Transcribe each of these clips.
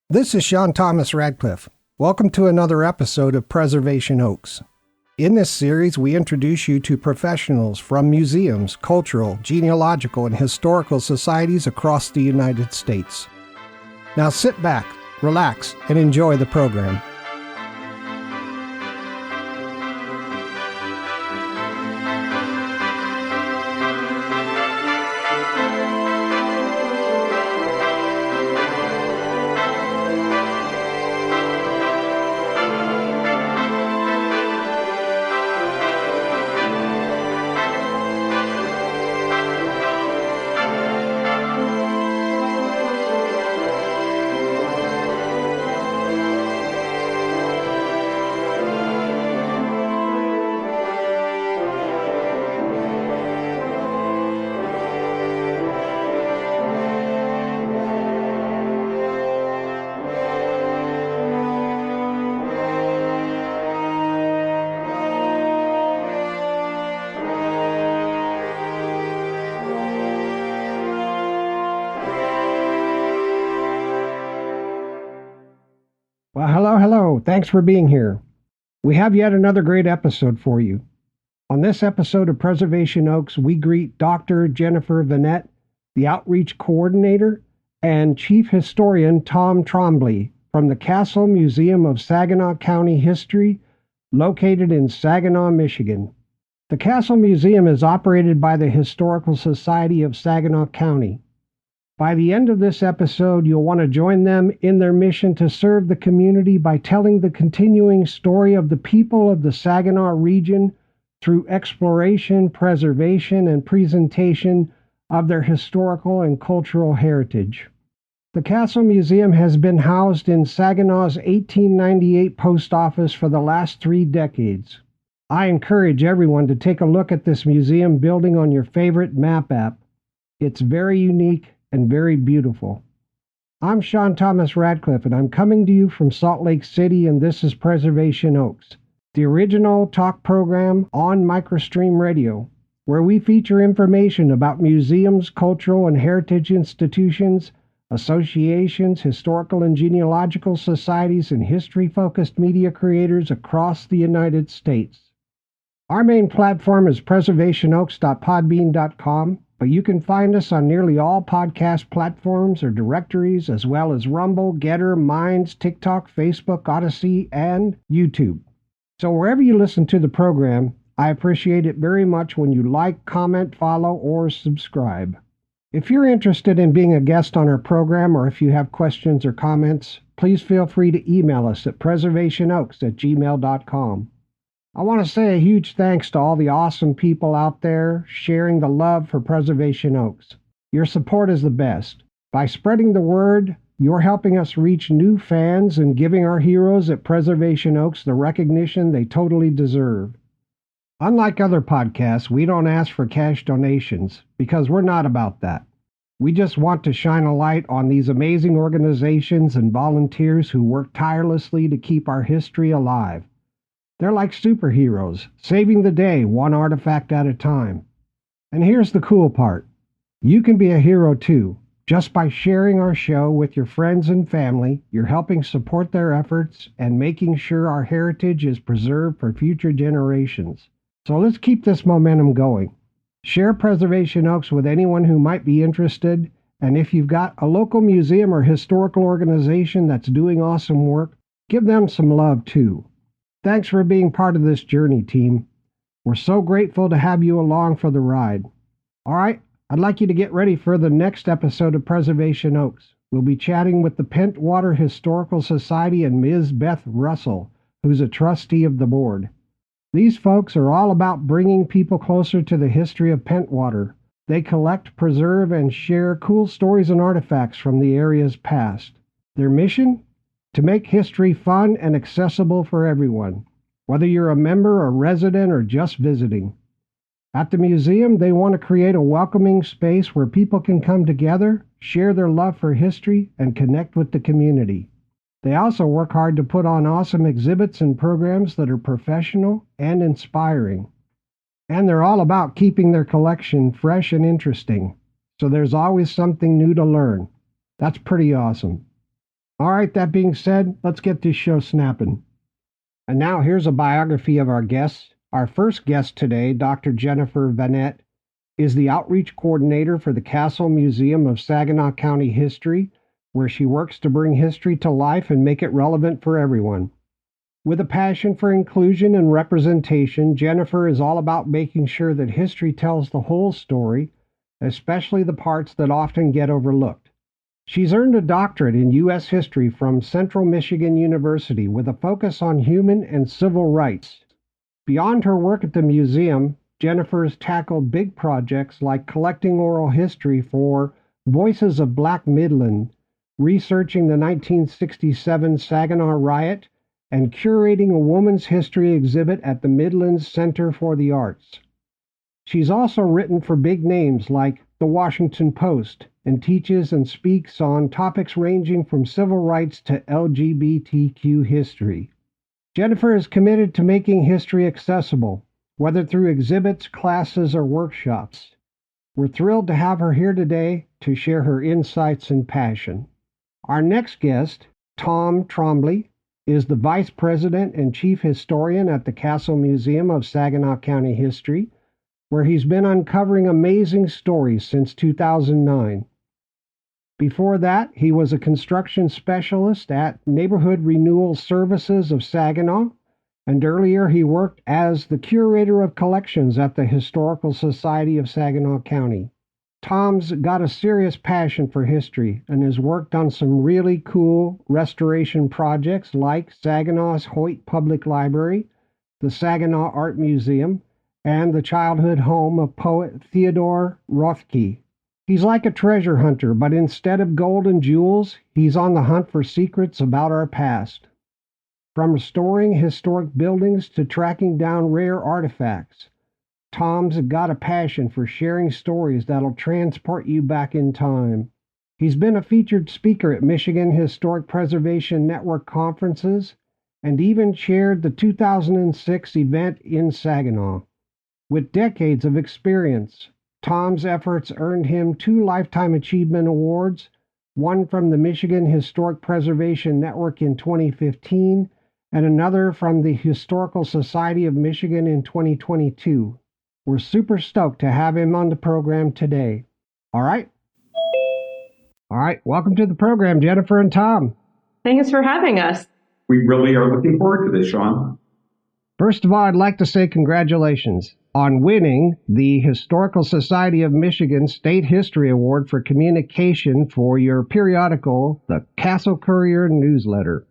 This is Sean Thomas Radcliff. Welcome to another episode of Preservation Oaks. In this series, we introduce you to professionals from museums, cultural, genealogical, and historical societies across the United States. Now sit back, relax, and enjoy the program. Well, hello. Thanks for being here. We have yet another great episode for you. On this episode of Preservation Oaks, we greet Dr. Jennifer Vannette, the Outreach Coordinator, and Chief Historian Tom Trombley from the Castle Museum of Saginaw County History, located in Saginaw, Michigan. The Castle Museum is operated by the Historical Society of Saginaw County. By the end of this episode, you'll want to join them in their mission to serve the community by telling the continuing story of the people of the Saginaw region through exploration, preservation, and presentation of their historical and cultural heritage. The Castle Museum has been housed in Saginaw's 1898 post office for the last 3 decades. I encourage everyone to take a look at this museum building on your favorite map app. It's very unique and very beautiful. I'm Sean Thomas Radcliff, and I'm coming to you from Salt Lake City, and this is Preservation Oaks, the original talk program on Microstream Radio, where we feature information about museums, cultural and heritage institutions, associations, historical and genealogical societies, and history-focused media creators across the United States. Our main platform is preservationoaks.podbean.com, but you can find us on nearly all podcast platforms or directories, as well as Rumble, Getter, Minds, TikTok, Facebook, Odyssey, and YouTube. So wherever you listen to the program, I appreciate it very much when you like, comment, follow, or subscribe. If you're interested in being a guest on our program, or if you have questions or comments, please feel free to email us at preservationoaks@gmail.com. I want to say a huge thanks to all the awesome people out there sharing the love for Preservation Oaks. Your support is the best. By spreading the word, you're helping us reach new fans and giving our heroes at Preservation Oaks the recognition they totally deserve. Unlike other podcasts, we don't ask for cash donations because we're not about that. We just want to shine a light on these amazing organizations and volunteers who work tirelessly to keep our history alive. They're like superheroes, saving the day one artifact at a time. And here's the cool part. You can be a hero too. Just by sharing our show with your friends and family, you're helping support their efforts and making sure our heritage is preserved for future generations. So let's keep this momentum going. Share Preservation Oaks with anyone who might be interested, and if you've got a local museum or historical organization that's doing awesome work, give them some love too. Thanks for being part of this journey, team. We're so grateful to have you along for the ride. All right, I'd like you to get ready for the next episode of Preservation Oaks. We'll be chatting with the Pentwater Historical Society and Ms. Beth Russell, who's a trustee of the board. These folks are all about bringing people closer to the history of Pentwater. They collect, preserve, and share cool stories and artifacts from the area's past. Their mission? To make history fun and accessible for everyone, whether you're a member, a resident, or just visiting. At the museum, they want to create a welcoming space where people can come together, share their love for history, and connect with the community. They also work hard to put on awesome exhibits and programs that are professional and inspiring. And they're all about keeping their collection fresh and interesting, so there's always something new to learn. That's pretty awesome. All right, that being said, let's get this show snapping. And now here's a biography of our guests. Our first guest today, Dr. Jennifer Vannette, is the outreach coordinator for the Castle Museum of Saginaw County History, where she works to bring history to life and make it relevant for everyone. With a passion for inclusion and representation, Jennifer is all about making sure that history tells the whole story, especially the parts that often get overlooked. She's earned a doctorate in U.S. history from Central Michigan University with a focus on human and civil rights. Beyond her work at the museum, Jennifer has tackled big projects like collecting oral history for Voices of Black Midland, researching the 1967 Saginaw riot, and curating a woman's history exhibit at the Midlands Center for the Arts. She's also written for big names like The Washington Post and teaches and speaks on topics ranging from civil rights to LGBTQ history. Jennifer is committed to making history accessible, whether through exhibits, classes, or workshops. We're thrilled to have her here today to share her insights and passion. Our next guest, Tom Trombley, is the Vice President and Chief Historian at the Castle Museum of Saginaw County History, where he's been uncovering amazing stories since 2009. Before that, he was a construction specialist at Neighborhood Renewal Services of Saginaw, and earlier he worked as the curator of collections at the Historical Society of Saginaw County. Tom's got a serious passion for history and has worked on some really cool restoration projects like Saginaw's Hoyt Public Library, the Saginaw Art Museum, and the childhood home of poet Theodore Rothke. He's like a treasure hunter, but instead of gold and jewels, he's on the hunt for secrets about our past. From restoring historic buildings to tracking down rare artifacts, Tom's got a passion for sharing stories that'll transport you back in time. He's been a featured speaker at Michigan Historic Preservation Network conferences and even chaired the 2006 event in Saginaw. With decades of experience, Tom's efforts earned him 2 Lifetime Achievement Awards, one from the Michigan Historic Preservation Network in 2015, and another from the Historical Society of Michigan in 2022. We're super stoked to have him on the program today. All right, welcome to the program, Jennifer and Tom. Thanks for having us. We really are looking forward to this, Sean. First of all, I'd like to say congratulations on winning the Historical Society of Michigan State History Award for Communication for your periodical, the Castle Courier newsletter.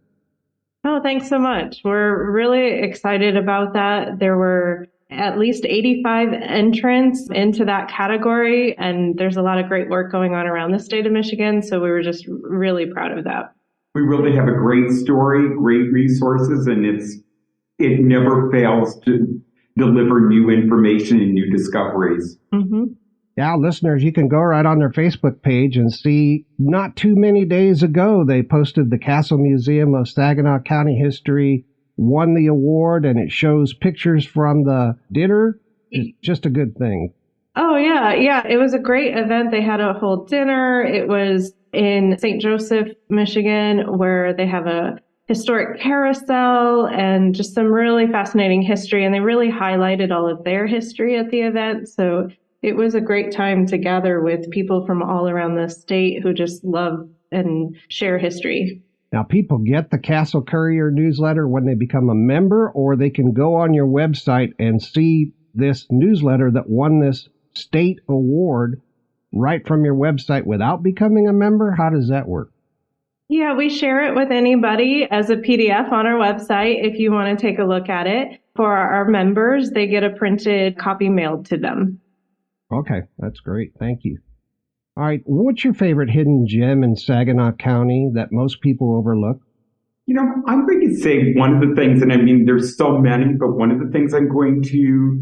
Oh, thanks so much. We're really excited about that. There were at least 85 entrants into that category, and there's a lot of great work going on around the state of Michigan, so we were just really proud of that. We really have a great story, great resources, and it never fails to deliver new information and new discoveries. Mm-hmm. Yeah, listeners, you can go right on their Facebook page and see not too many days ago they posted the Castle Museum of Saginaw County History won the award, and it shows pictures from the dinner. It's just a good thing. Oh, yeah. It was a great event. They had a whole dinner. It was in St. Joseph, Michigan, where they have a historic carousel and just some really fascinating history. And they really highlighted all of their history at the event. So it was a great time to gather with people from all around the state who just love and share history. Now, people get the Castle Courier newsletter when they become a member, or they can go on your website and see this newsletter that won this state award right from your website without becoming a member. How does that work? Yeah, we share it with anybody as a PDF on our website if you want to take a look at it. For our members, they get a printed copy mailed to them. Okay, that's great. Thank you. All right, what's your favorite hidden gem in Saginaw County that most people overlook? You know, I'm going to say one of the things, and I mean, there's so many, but one of the things I'm going to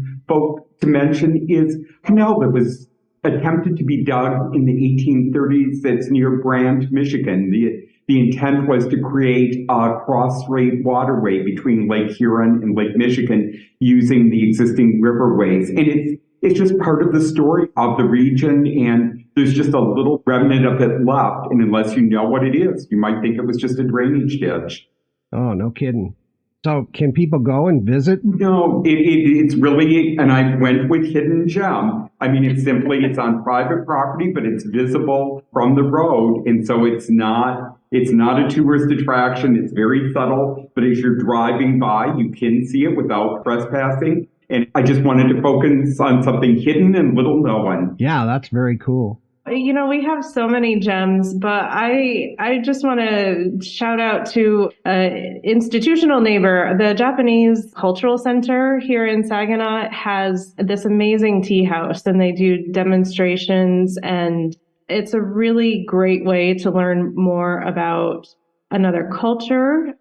mention is a canal that was attempted to be dug in the 1830s that's near Brand, Michigan. The intent was to create a cross-strait waterway between Lake Huron and Lake Michigan using the existing riverways. And it's just part of the story of the region, and there's just a little remnant of it left. And unless you know what it is, you might think it was just a drainage ditch. Oh, no kidding. So can people go and visit? No, it's really, and I went with Hidden Gem. I mean, it's on private property, but it's visible from the road. And so it's not a tourist attraction. It's very subtle, but as you're driving by, you can see it without trespassing. And I just wanted to focus on something hidden and little known. Yeah, that's very cool. You know, we have so many gems, but I just want to shout out to an institutional neighbor. The Japanese Cultural Center here in Saginaw has this amazing tea house, and they do demonstrations, and it's a really great way to learn more about another culture.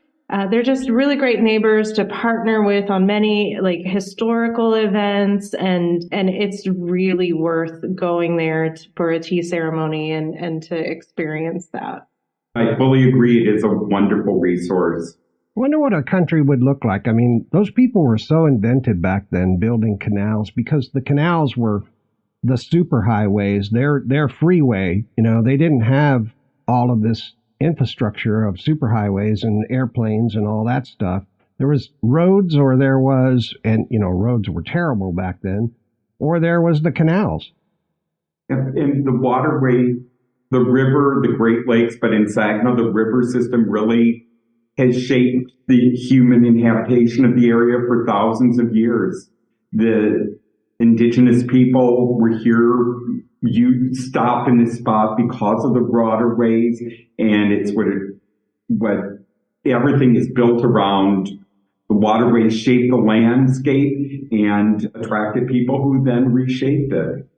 They're just really great neighbors to partner with on many like historical events, and it's really worth going there for a tea ceremony and to experience that. I fully agree. It is a wonderful resource. I wonder what a country would look like. I mean, those people were so inventive back then, building canals, because the canals were the superhighways, their freeway. You know, they didn't have all of this infrastructure of superhighways and airplanes and all that stuff. There was roads, and roads were terrible back then, or there was the canals. And the waterway, the river, the Great Lakes, but in Saginaw, the river system really has shaped the human inhabitation of the area for thousands of years. The indigenous people were here. You stop in this spot because of the waterways, and it's what everything is built around. The waterways shape the landscape and attracted people who then reshaped it.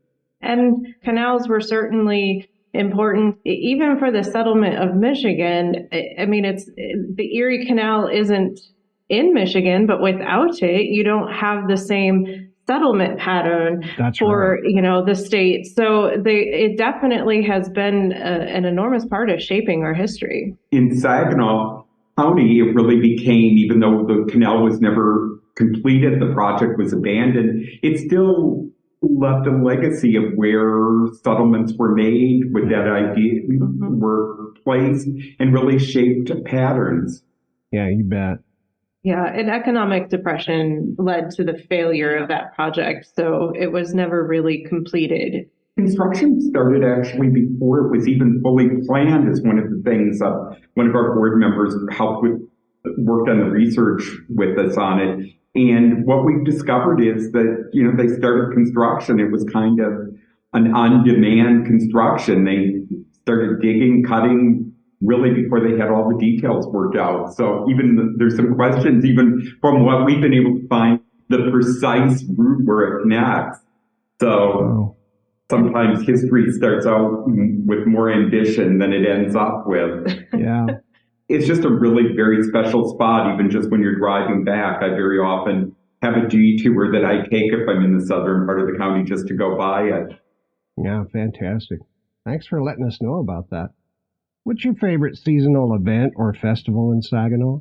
And canals were certainly important, even for the settlement of Michigan. I mean, the Erie Canal isn't in Michigan, but without it, you don't have the same settlement pattern for the state. So it definitely has been an enormous part of shaping our history. In Saginaw County, it really became, even though the canal was never completed, the project was abandoned, it still left a legacy of where settlements were made, with that idea were placed, and really shaped patterns. Yeah, you bet. Yeah, and economic depression led to the failure of that project, so it was never really completed. Construction started actually before it was even fully planned, is one of the things. One of our board members worked on the research with us on it. And what we've discovered is that, they started construction. It was kind of an on-demand construction. They started digging, cutting, really before they had all the details worked out. So there's some questions, even from what we've been able to find, the precise route where it connects. So sometimes history starts out with more ambition than it ends up with. Yeah. It's just a really very special spot, even just when you're driving back. I very often have a detour that I take if I'm in the southern part of the county just to go by it. Yeah, fantastic. Thanks for letting us know about that. What's your favorite seasonal event or festival in Saginaw?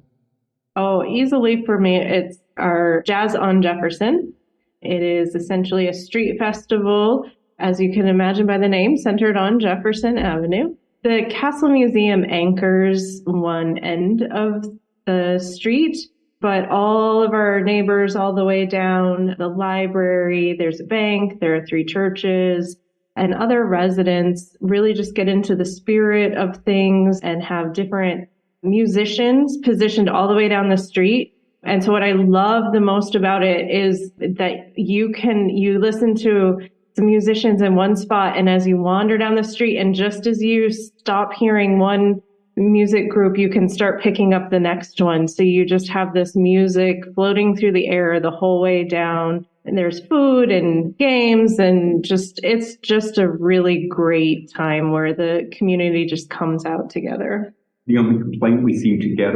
Oh, easily for me, it's our Jazz on Jefferson. It is essentially a street festival, as you can imagine by the name, centered on Jefferson Avenue. The Castle Museum anchors one end of the street, but all of our neighbors all the way down, the library, there's a bank, there are 3 churches, and other residents really just get into the spirit of things and have different musicians positioned all the way down the street. And so what I love the most about it is that you listen to some musicians in one spot, and as you wander down the street, and just as you stop hearing one music group, you can start picking up the next one. So you just have this music floating through the air the whole way down. And there's food and games, and it's just a really great time where the community just comes out together. The only complaint we seem to get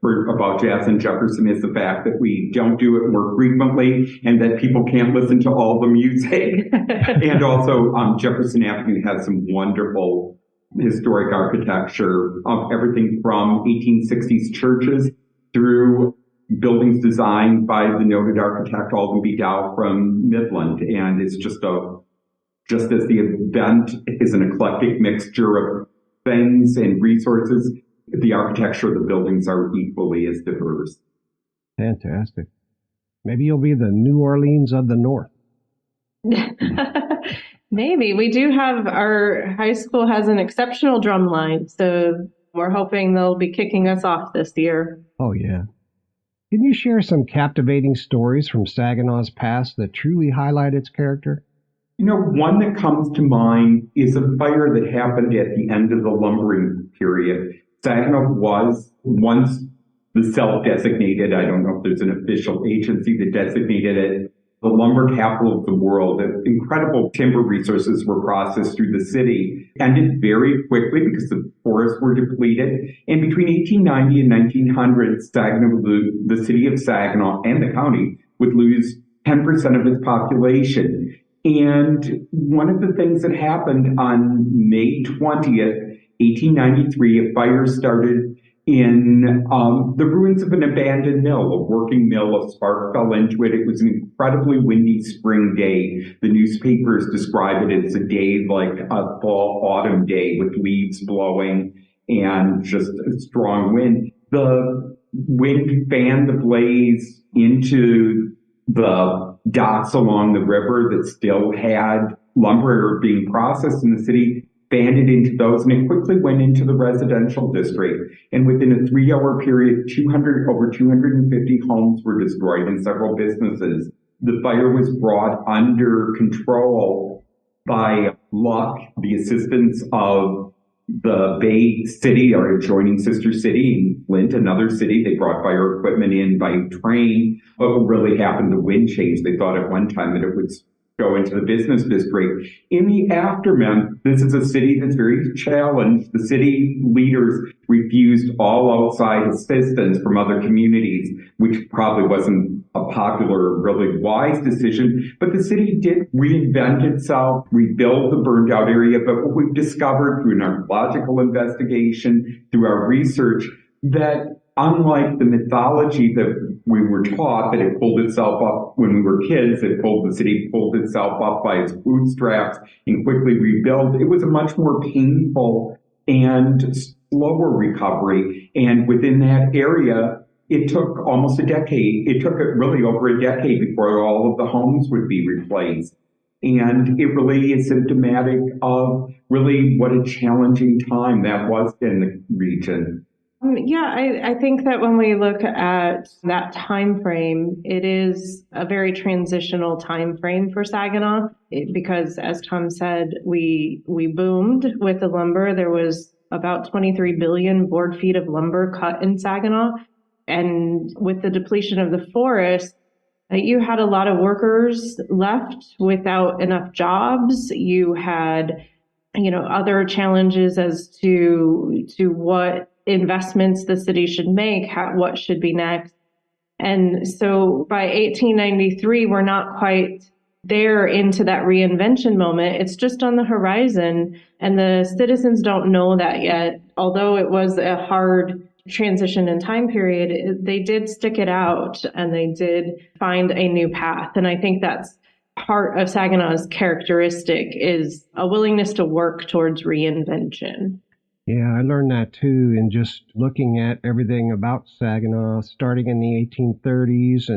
about Jazz in Jefferson is the fact that we don't do it more frequently, and that people can't listen to all the music. And also, Jefferson Avenue has some wonderful historic architecture, of everything from 1860s churches through buildings designed by the noted architect Alden B. Dow from Midland. And it's just as the event is an eclectic mixture of things and resources, the architecture of the buildings are equally as diverse. Fantastic. Maybe you'll be the New Orleans of the North. Maybe. We do have, our high school has an exceptional drum line, so we're hoping they'll be kicking us off this year. Oh, yeah. Can you share some captivating stories from Saginaw's past that truly highlight its character? One that comes to mind is a fire that happened at the end of the lumbering period. Saginaw was once the self-designated, I don't know if there's an official agency that designated it, the lumber capital of the world. Incredible timber resources were processed through the city, ended very quickly because the forests were depleted. And between 1890 and 1900, the city of Saginaw and the county would lose 10% of its population. And one of the things that happened on May 20th, 1893, a fire started in the ruins of an abandoned mill, a working mill. A spark fell into it. It was an incredibly windy spring day. The newspapers describe it as a day like a fall autumn day with leaves blowing and just a strong wind. The wind fanned the blaze into the docks along the river that still had lumber being processed in the city, fanned it into those, and it quickly went into the residential district. And within a 3-hour period, over 250 homes were destroyed and several businesses. The fire was brought under control by luck, the assistance of the Bay City, our adjoining sister city, in Flint, another city. They brought fire equipment in by train. What really happened, the wind changed. They thought at one time that it would go into the business district. In the aftermath, this is a city that's very challenged. The city leaders refused all outside assistance from other communities, which probably wasn't a popular, really wise decision. But the city did reinvent itself, rebuild the burned out area. But what we've discovered through an archaeological investigation, through our research, that unlike the mythology that we were taught, that it pulled itself up when we were kids, the city pulled itself up by its bootstraps and quickly rebuilt, it was a much more painful and slower recovery. And within that area, it took almost a decade. It took really over a decade before all of the homes would be replaced. And it really is symptomatic of really what a challenging time that was in the region. I think that when we look at that time frame, it is a very transitional time frame for Saginaw because, as Tom said, we boomed with the lumber. There was about 23 billion board feet of lumber cut in Saginaw. And with the depletion of the forest, you had a lot of workers left without enough jobs. You had, other challenges as to what investments the city should make, what should be next. And so by 1893, we're not quite there into that reinvention moment. It's just on the horizon, and the citizens don't know that yet. Although it was a hard transition in time period, they did stick it out and they did find a new path. And I think that's part of Saginaw's characteristic, is a willingness to work towards reinvention. Yeah, I learned that too in just looking at everything about Saginaw, starting in the 1830s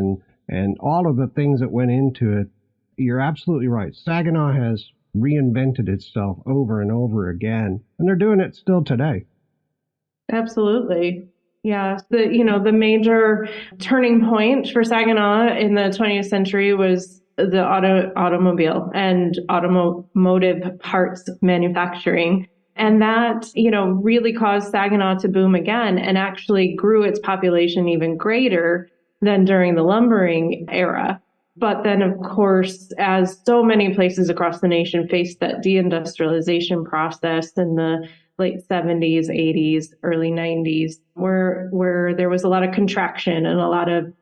and all of the things that went into it. You're absolutely right. Saginaw has reinvented itself over and over again, and they're doing it still today. Absolutely. Yeah. The major turning point for Saginaw in the 20th century was the automobile and automotive parts manufacturing. And that, really caused Saginaw to boom again and actually grew its population even greater than during the lumbering era. But then, of course, as so many places across the nation faced that deindustrialization process in the late 70s, 80s, early 90s, where there was a lot of contraction and a lot of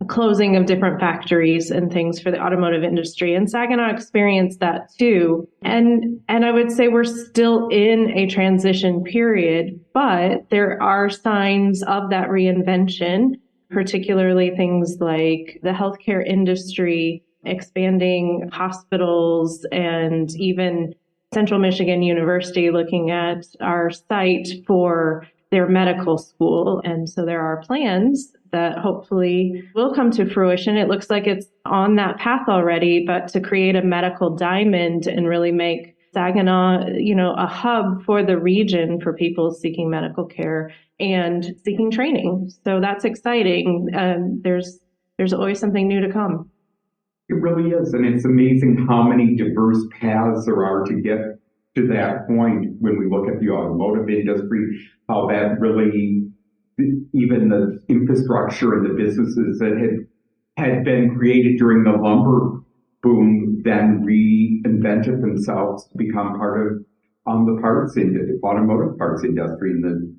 closing of different factories and things for the automotive industry. And Saginaw experienced that too. And I would say we're still in a transition period, but there are signs of that reinvention. particularly things like the healthcare industry, expanding hospitals, and even Central Michigan University looking at our site for their medical school. And so there are plans that hopefully will come to fruition. It looks like it's on that path already, but to create a medical diamond and really make Saginaw, a hub for the region for people seeking medical care and seeking training. So that's exciting. There's always something new to come. It really is. And it's amazing how many diverse paths there are to get to that point when we look at the automotive industry, how that really, even the infrastructure and the businesses that had been created during the lumber boom then reinvented themselves to become part of the automotive parts industry in the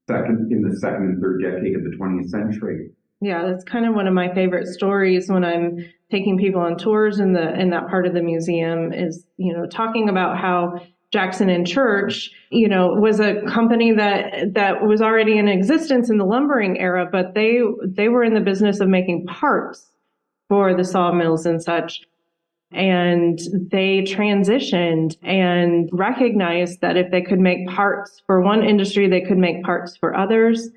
second and third decade of the 20th century. Yeah, that's kind of one of my favorite stories when I'm taking people on tours in that part of the museum is, talking about how Jackson and Church, was a company that was already in existence in the lumbering era, but they were in the business of making parts for the sawmills and such. And they transitioned and recognized that if they could make parts for one industry, they could make parts for others.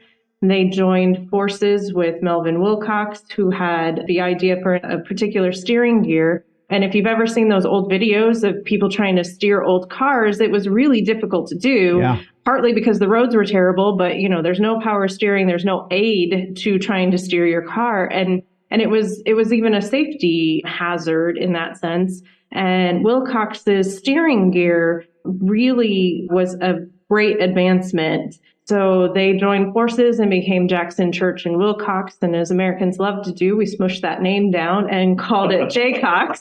They joined forces with Melvin Wilcox, who had the idea for a particular steering gear. And if you've ever seen those old videos of people trying to steer old cars, it was really difficult to do, partly because the roads were terrible, but there's no power steering, there's no aid to trying to steer your car. And it was even a safety hazard in that sense. And Wilcox's steering gear really was a great advancement. So they joined forces and became Jackson, Church, and Wilcox. And as Americans love to do, we smushed that name down and called it Jaycox.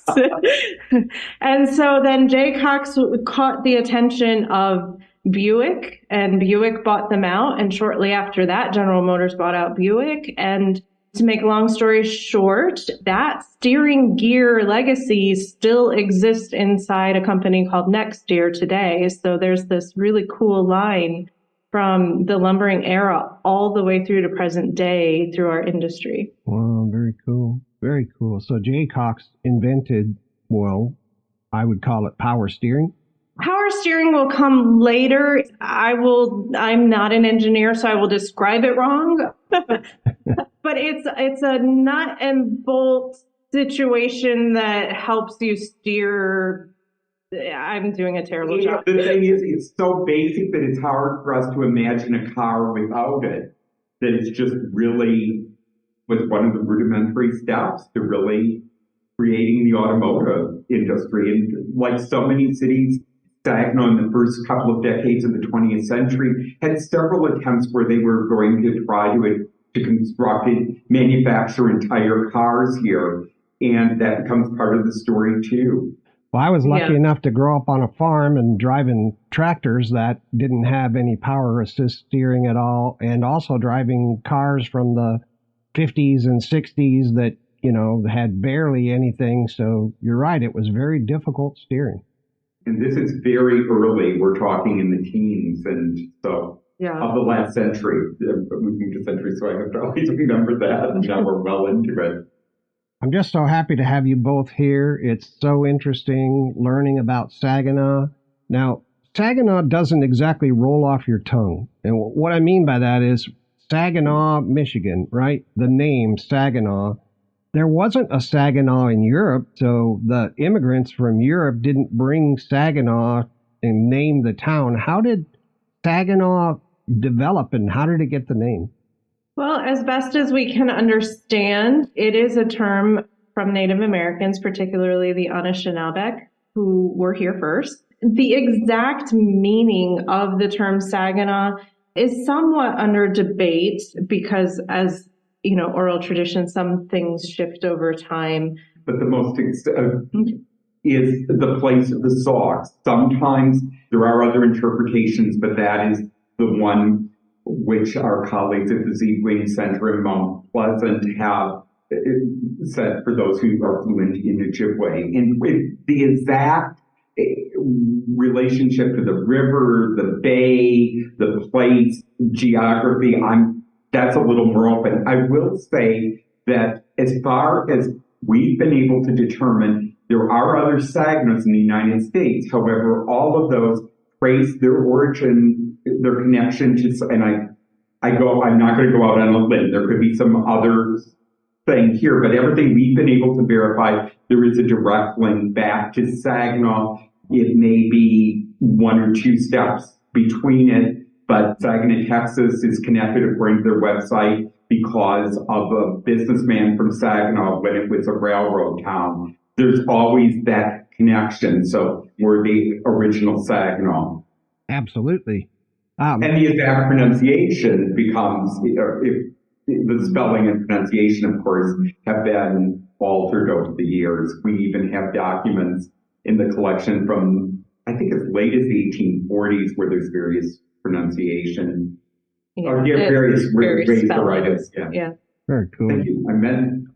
And so then Jaycox caught the attention of Buick, and Buick bought them out. And shortly after that, General Motors bought out Buick. And to make a long story short, that steering gear legacy still exists inside a company called Nexteer today. So there's this really cool line from the lumbering era all the way through to present day through our industry. Wow, very cool. Very cool. So Jaycox invented, well, I would call it power steering. Power steering will come later. I'm not an engineer, so I will describe it wrong. But it's a nut and bolt situation that helps you steer. I'm doing a terrible job. The thing is, it's so basic that it's hard for us to imagine a car without it. That it's just really was one of the rudimentary steps to really creating the automotive industry. And like so many cities, Saginaw in the first couple of decades of the 20th century had several attempts where they were going to try to construct and manufacture entire cars here. And that becomes part of the story too. Well, I was lucky enough to grow up on a farm and driving tractors that didn't have any power assist steering at all, and also driving cars from the 50s and 60s that, had barely anything. So you're right, it was very difficult steering. And this is very early. We're talking in the teens, and so of the last century. We moved to century, so I have to always remember that. And now we're well into it. I'm just so happy to have you both here. It's so interesting learning about Saginaw. Now, Saginaw doesn't exactly roll off your tongue. And what I mean by that is Saginaw, Michigan, right? The name Saginaw. There wasn't a Saginaw in Europe, so the immigrants from Europe didn't bring Saginaw and name the town. How did Saginaw develop, and how did it get the name? Well, as best as we can understand, it is a term from Native Americans, particularly the Anishinaabe, who were here first. The exact meaning of the term Saginaw is somewhat under debate because, as oral tradition, some things shift over time. But the most is the place of the saw. Sometimes there are other interpretations, but that is the one which our colleagues at the Zeitwing Center in Mount Pleasant have said for those who are fluent in Ojibwe. And with the exact relationship to the river, the bay, the place, geography, I'm that's a little more open. I will say that as far as we've been able to determine, there are other Saginaws in the United States. However, all of those trace their origin, their connection to, and I'm not going to go out on a limb. There could be some other thing here, but everything we've been able to verify, there is a direct link back to Saginaw. It may be one or two steps between it, but Saginaw, Texas is connected according to their website because of a businessman from Saginaw when it was a railroad town. There's always that connection. So we're the original Saginaw. Absolutely. And the exact pronunciation becomes, if the spelling and pronunciation, of course, have been altered over the years. We even have documents in the collection from, I think, as late as the 1840s where there's various pronunciation, or various ways to write it. Yeah. Very cool. Thank you. I meant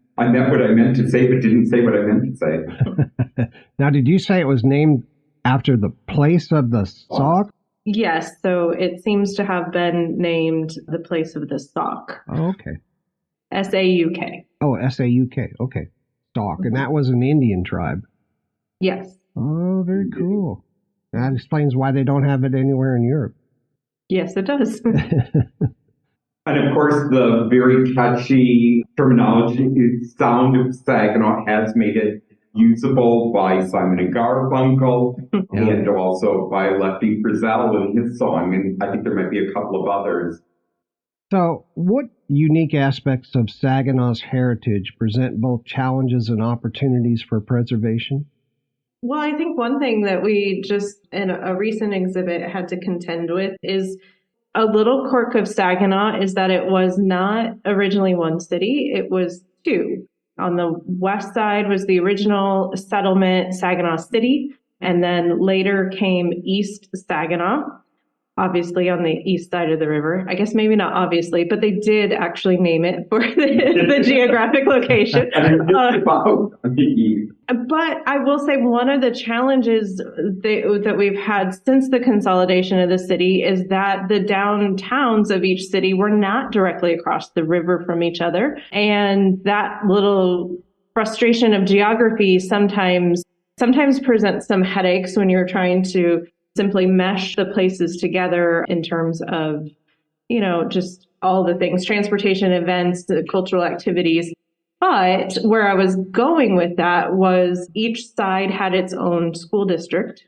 what I meant to say, but didn't say what I meant to say. Now, did you say it was named after the place of the Sauk? Yes, so it seems to have been named the place of the Sauk. Oh, okay. S-A-U-K. Oh, S-A-U-K. Okay. Sauk. And that was an Indian tribe. Yes. Oh, very cool. That explains why they don't have it anywhere in Europe. Yes, it does. And of course, the very catchy terminology, sound of Saginaw has made it usable by Simon and Garfunkel and also by Lefty Frizzell in his song. And I think there might be a couple of others. So what unique aspects of Saginaw's heritage present both challenges and opportunities for preservation? Well, I think one thing that we just in a recent exhibit had to contend with is a little quirk of Saginaw is that it was not originally one city, it was two. On the west side was the original settlement, Saginaw City, and then later came East Saginaw, obviously on the east side of the river. I guess maybe not obviously, but they did actually name it for the geographic location. But I will say one of the challenges that we've had since the consolidation of the city is that the downtowns of each city were not directly across the river from each other. And that little frustration of geography sometimes presents some headaches when you're trying to simply mesh the places together in terms of, just all the things, transportation, events, the cultural activities. But where I was going with that was each side had its own school district,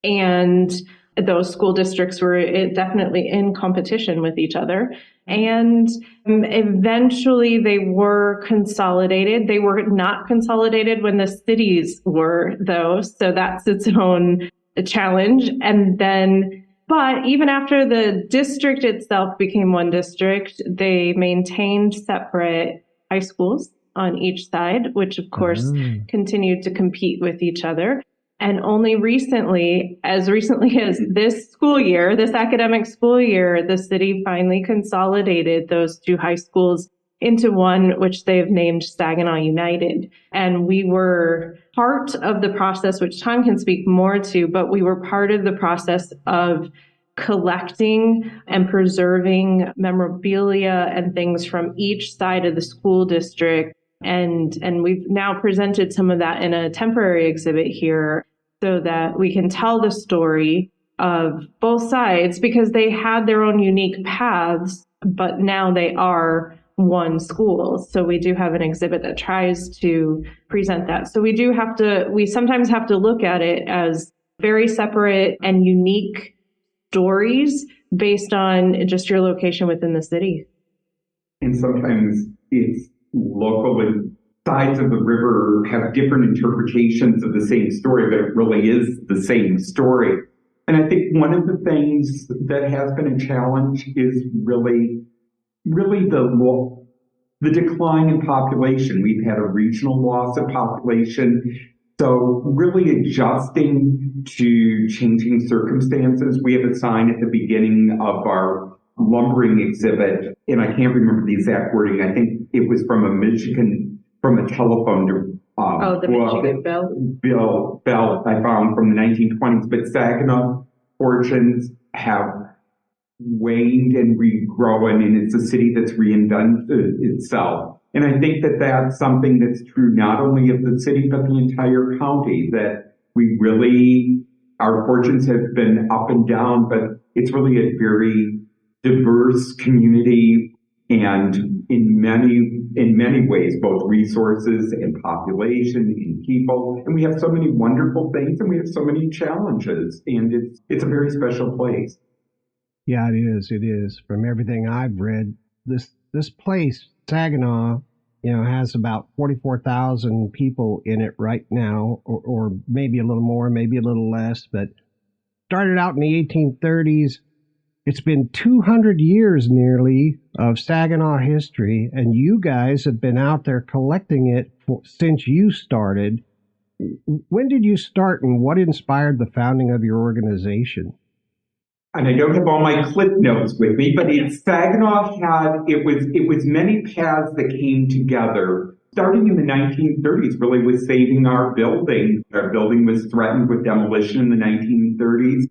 and those school districts were definitely in competition with each other. And eventually they were consolidated. They were not consolidated when the cities were, though. So that's its own challenge. And then, but even after the district itself became one district, they maintained separate high schools on each side, which of course continued to compete with each other. And only recently, as recently as this school year, this academic school year, the city finally consolidated those two high schools into one, which they've named Saginaw United. And we were part of the process, which Tom can speak more to, but we were part of the process of collecting and preserving memorabilia and things from each side of the school district. And we've now presented some of that in a temporary exhibit here so that we can tell the story of both sides, because they had their own unique paths, but now they are one school. So we do have an exhibit that tries to present that. So we sometimes have to look at it as very separate and unique stories based on just your location within the city. And sometimes it's local, and sides of the river have different interpretations of the same story, but it really is the same story. And I think one of the things that has been a challenge is really the decline in population. We've had a regional loss of population. So really adjusting to changing circumstances. We have a sign at the beginning of our lumbering exhibit, and I can't remember the exact wording. I think it was from a telephone the Michigan Bell I found from the 1920s. But Saginaw fortunes have waned and regrown, and it's a city that's reinvented itself. And I think that that's something that's true not only of the city, but the entire county, that we really, our fortunes have been up and down, but it's really a very diverse community, and in many ways, both resources and population and people. And we have so many wonderful things, and we have so many challenges, and it's a very special place. Yeah, it is. It is. From everything I've read, this place, Saginaw, has about 44,000 people in it right now, or maybe a little more, maybe a little less, but started out in the 1830s. It's been 200 years nearly of Saginaw history, and you guys have been out there collecting it since you started. When did you start, and what inspired the founding of your organization? And I don't have all my clip notes with me, but Saginaw it was many paths that came together. Starting in the 1930s, really, with saving our building. Our building was threatened with demolition in the 1930s.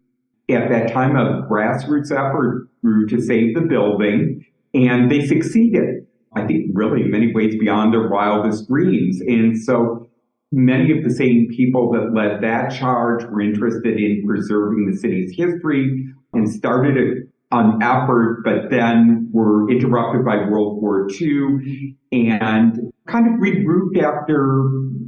At that time, a grassroots effort grew to save the building, and they succeeded, I think, really in many ways beyond their wildest dreams. And so many of the same people that led that charge were interested in preserving the city's history and started an effort, but then were interrupted by World War II and kind of regrouped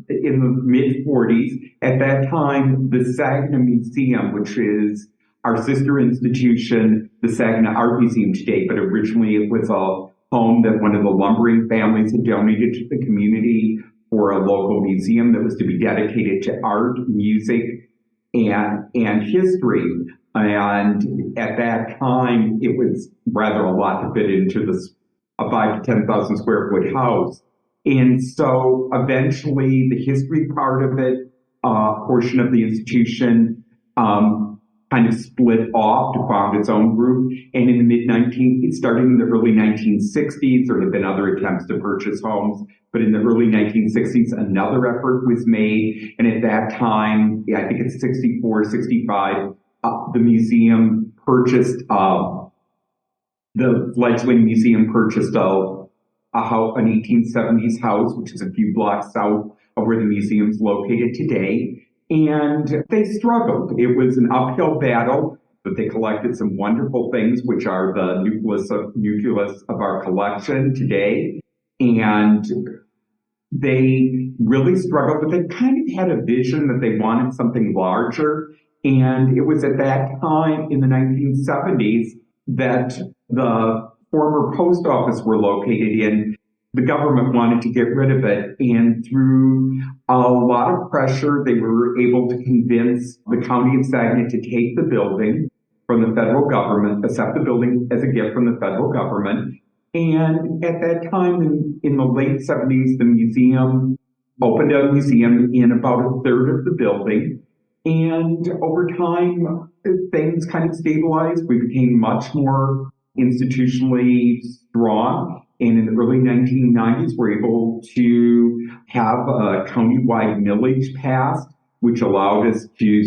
in the mid-40s. At that time, the Saginaw Museum, which is our sister institution, the Saginaw Art Museum today, but originally it was a home that one of the lumbering families had donated to the community for a local museum that was to be dedicated to art, music, and history. And at that time, it was rather a lot to fit into a 5,000 to 10,000 square foot house. And so eventually the history part of it, portion of the institution, kind of split off to found its own group. And in the starting in the early 1960s, there had been other attempts to purchase homes, but in the early 1960s, another effort was made. And at that time, I think it's 64, 65, the museum purchased, the fledgling museum purchased an 1870s house, which is a few blocks south of where the museum's located today. And they struggled. It was an uphill battle, but they collected some wonderful things, which are the nucleus of our collection today. And they really struggled, but they kind of had a vision that they wanted something larger. And it was at that time in the 1970s that the former post office we're located in, the government wanted to get rid of it. And through a lot of pressure, they were able to convince the county of Saginaw to take the building from the federal government, accept the building as a gift from the federal government. And at that time, in the late 70s, the museum opened a museum in about a third of the building. And over time, things kind of stabilized. We became much more institutionally strong. And in the early 1990s, we're able to have a countywide millage passed, which allowed us to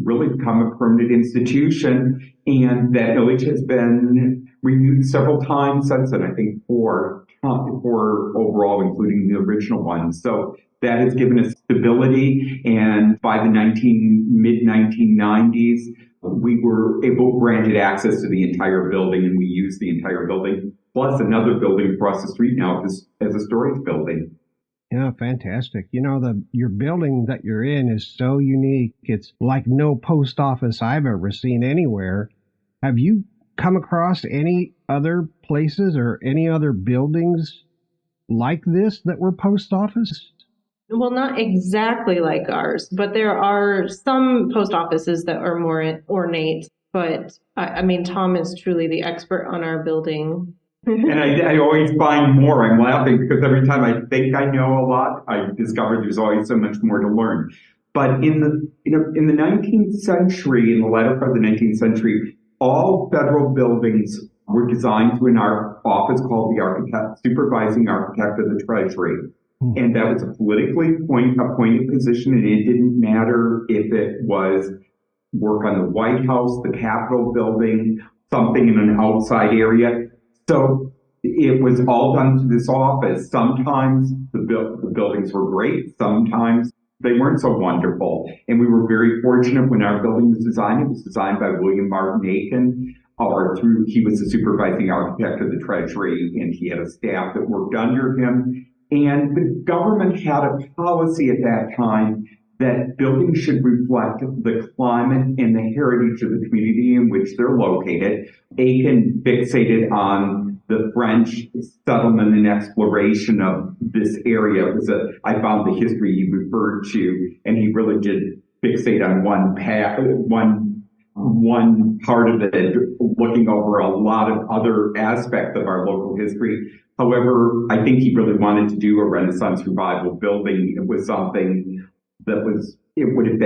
really become a permanent institution. And that millage has been renewed several times since then, I think four overall, including the original one. So that has given us stability. And by the mid-1990s, we were granted access to the entire building, and we used the entire building, plus another building across the street now as a storage building. Yeah, fantastic. Your building that you're in is so unique. It's like no post office I've ever seen anywhere. Have you come across any other places or any other buildings like this that were post office? Well, not exactly like ours, but there are some post offices that are more ornate. But I mean, Tom is truly the expert on our building. And I always find more. I'm laughing because every time I think I know a lot, I discover there's always so much more to learn. But in the 19th century, in the latter part of the 19th century, all federal buildings were designed through an office called the supervising architect of the Treasury. And that was a politically appointed position, and it didn't matter if it was work on the White House, the Capitol building, something in an outside area. So it was all done through this office. Sometimes the buildings were great. Sometimes they weren't so wonderful. And we were very fortunate when our building was designed. It was designed by William Martin Aiken, he was the supervising architect of the Treasury, and he had a staff that worked under him. And the government had a policy at that time that buildings should reflect the climate and the heritage of the community in which they're located. Aiken fixated on the French settlement and exploration of this area. I found the history he referred to, and he really did fixate on one part of it, looking over a lot of other aspects of our local history. However, I think he really wanted to do a Renaissance revival building. It was something that it would have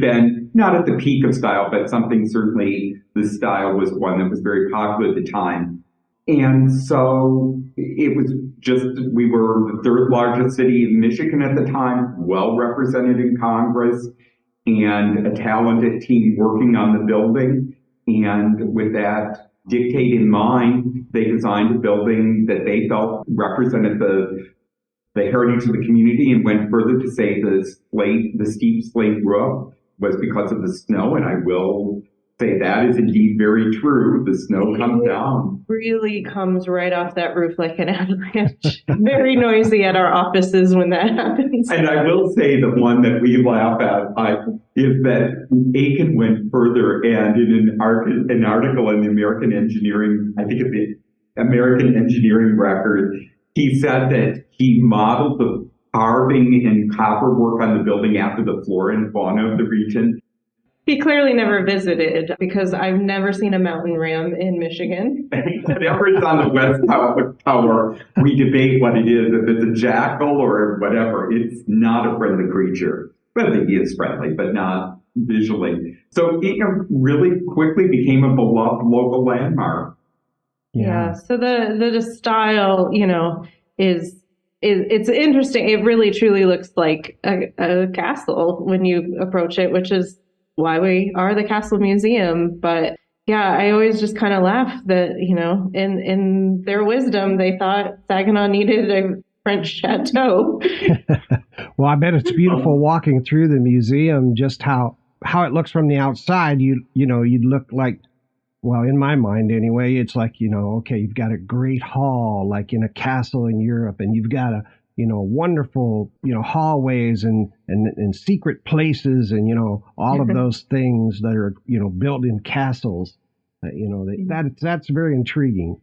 been not at the peak of style, but something certainly the style was one that was very popular at the time. And so it was we were the third largest city in Michigan at the time, well represented in Congress, and a talented team working on the building. And with that dictate in mind, they designed a building that they felt represented the heritage of the community, and went further to say the steep slate roof was because of the snow. And I will say that is indeed very true. The snow comes down. Really comes right off that roof like an avalanche. Very noisy at our offices when that happens. And I will say the one that we laugh at is that Aiken went further, and in an article in the American Engineering, I think it's the American Engineering Record, he said that he modeled the carving and copper work on the building after the flora and fauna of the region. He clearly never visited, because I've never seen a mountain ram in Michigan. Whenever it's on the West Tower, we debate what it is. If it's a jackal or whatever, it's not a friendly creature. Well, it is friendly, but not visually. So it really quickly became a beloved local landmark. Yeah. So the style, is it's interesting. It really truly looks like a castle when you approach it, which is why we are the Castle Museum. But yeah, I always just kind of laugh that, in their wisdom, they thought Saginaw needed a French chateau. Well, I bet it's beautiful walking through the museum, just how it looks from the outside. You'd look like, well, in my mind anyway, it's like, okay, you've got a great hall, like in a castle in Europe, and you've got a wonderful, hallways and secret places, and, all of those things that are, built in castles, that's very intriguing.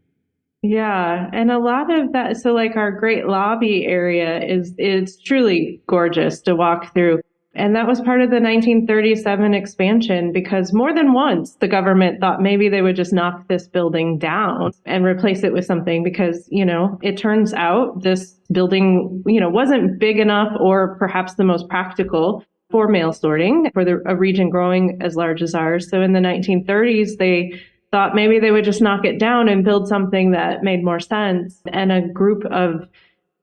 Yeah. And a lot of that, so like our great lobby area it's truly gorgeous to walk through. And that was part of the 1937 expansion, because more than once the government thought maybe they would just knock this building down and replace it with something, because, it turns out this building, wasn't big enough or perhaps the most practical for mail sorting for a region growing as large as ours. So in the 1930s, they thought maybe they would just knock it down and build something that made more sense. And a group of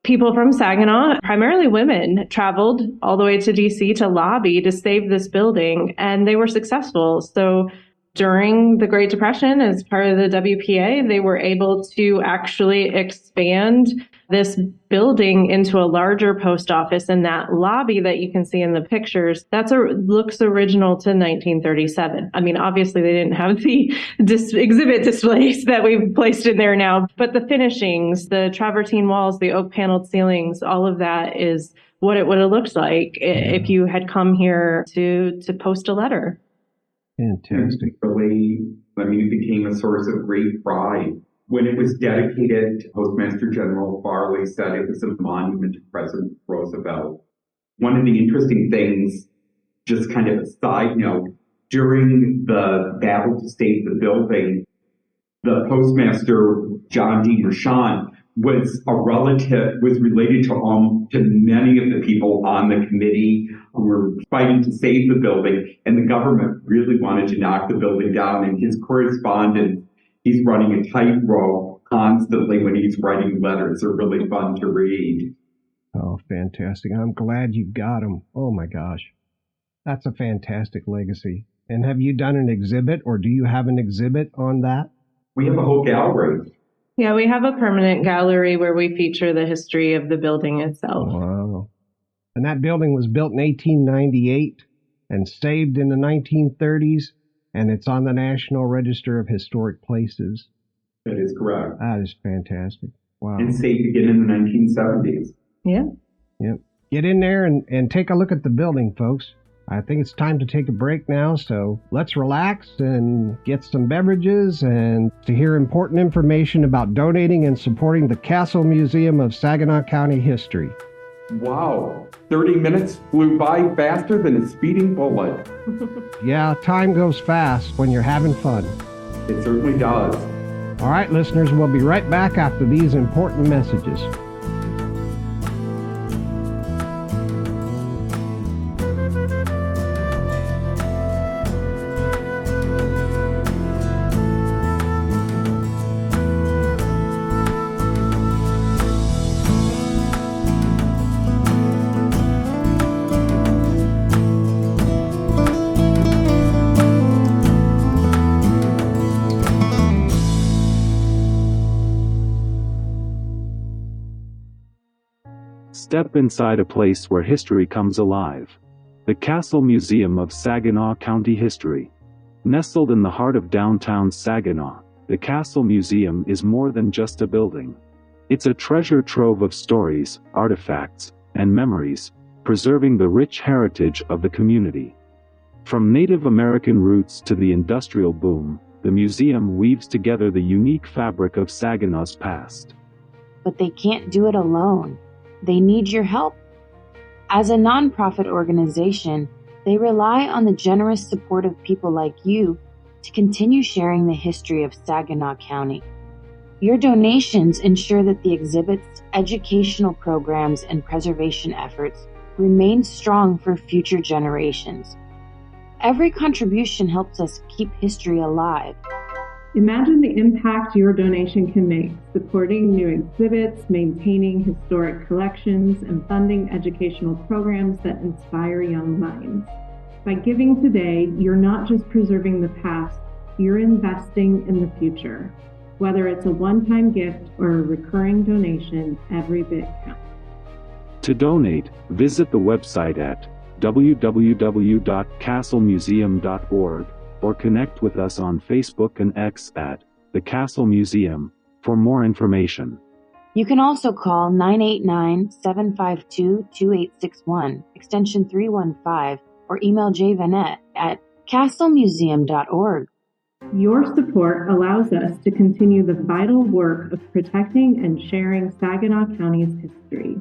people from Saginaw, primarily women, traveled all the way to DC to lobby to save this building, and they were successful. So during the Great Depression, as part of the WPA, they were able to actually expand this building into a larger post office, and that lobby that you can see in the pictures, looks original to 1937. I mean, obviously they didn't have the exhibit displays that we've placed in there now, but the finishings, the travertine walls, the oak paneled ceilings, all of that is what it would have looked like if you had come here to post a letter. Fantastic. It became a source of great pride. When it was dedicated, Postmaster General Farley said it was a monument to President Roosevelt. One of the interesting things, just kind of a side note, during the battle to save the building, the postmaster, John D. Mershon, was related to many of the people on the committee who were fighting to save the building, and the government really wanted to knock the building down. And his correspondence, he's running a tightrope constantly when he's writing letters. They're really fun to read. Oh, fantastic. I'm glad you've got them. Oh my gosh. That's a fantastic legacy. And have you done an exhibit, or do you have an exhibit on that? We have a whole gallery. Yeah, we have a permanent gallery where we feature the history of the building itself. Wow. And that building was built in 1898 and saved in the 1930s, and it's on the National Register of Historic Places. That is correct. That is fantastic. Wow. And saved again in the 1970s. Yeah. Yep. Get in there and take a look at the building, folks. I think it's time to take a break now, so let's relax and get some beverages and to hear important information about donating and supporting the Castle Museum of Saginaw County History. Wow, 30 minutes flew by faster than a speeding bullet. Yeah, time goes fast when you're having fun. It certainly does. All right, listeners, we'll be right back after these important messages. Step inside a place where history comes alive. The Castle Museum of Saginaw County History. Nestled in the heart of downtown Saginaw, the Castle Museum is more than just a building. It's a treasure trove of stories, artifacts, and memories, preserving the rich heritage of the community. From Native American roots to the industrial boom, the museum weaves together the unique fabric of Saginaw's past. But they can't do it alone. They need your help. As a nonprofit organization, they rely on the generous support of people like you to continue sharing the history of Saginaw County. Your donations ensure that the exhibits, educational programs, and preservation efforts remain strong for future generations. Every contribution helps us keep history alive. Imagine the impact your donation can make, supporting new exhibits, maintaining historic collections, and funding educational programs that inspire young minds. By giving today, you're not just preserving the past, you're investing in the future. Whether it's a one-time gift or a recurring donation, every bit counts. To donate, visit the website at www.castlemuseum.org or connect with us on Facebook and X at The Castle Museum for more information. You can also call 989-752-2861, extension 315, or email Vannette at castlemuseum.org. Your support allows us to continue the vital work of protecting and sharing Saginaw County's history.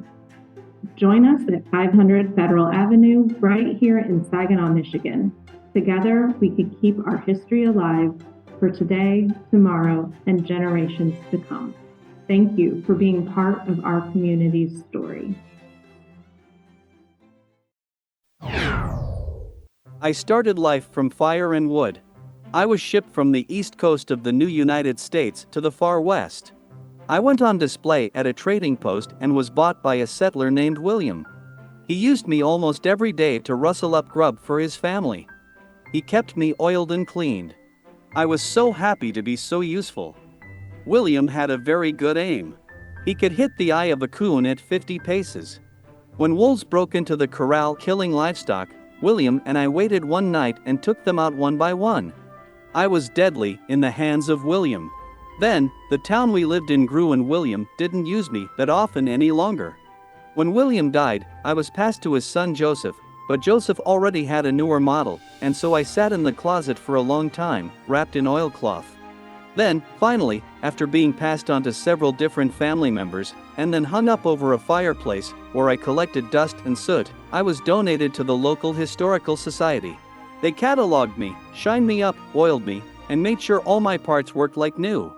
Join us at 500 Federal Avenue, right here in Saginaw, Michigan. Together, we could keep our history alive for today, tomorrow, and generations to come. Thank you for being part of our community's story. I started life from fire and wood. I was shipped from the east coast of the new United States to the far west. I went on display at a trading post and was bought by a settler named William. He used me almost every day to rustle up grub for his family. He kept me oiled and cleaned. I was so happy to be so useful. William had a very good aim. He could hit the eye of a coon at 50 paces. When wolves broke into the corral killing livestock, William and I waited one night and took them out one by one. I was deadly in the hands of William. Then, the town we lived in grew and William didn't use me that often any longer. When William died, I was passed to his son Joseph, but Joseph already had a newer model, and so I sat in the closet for a long time, wrapped in oilcloth. Then, finally, after being passed on to several different family members, and then hung up over a fireplace, where I collected dust and soot, I was donated to the local historical society. They cataloged me, shined me up, oiled me, and made sure all my parts worked like new.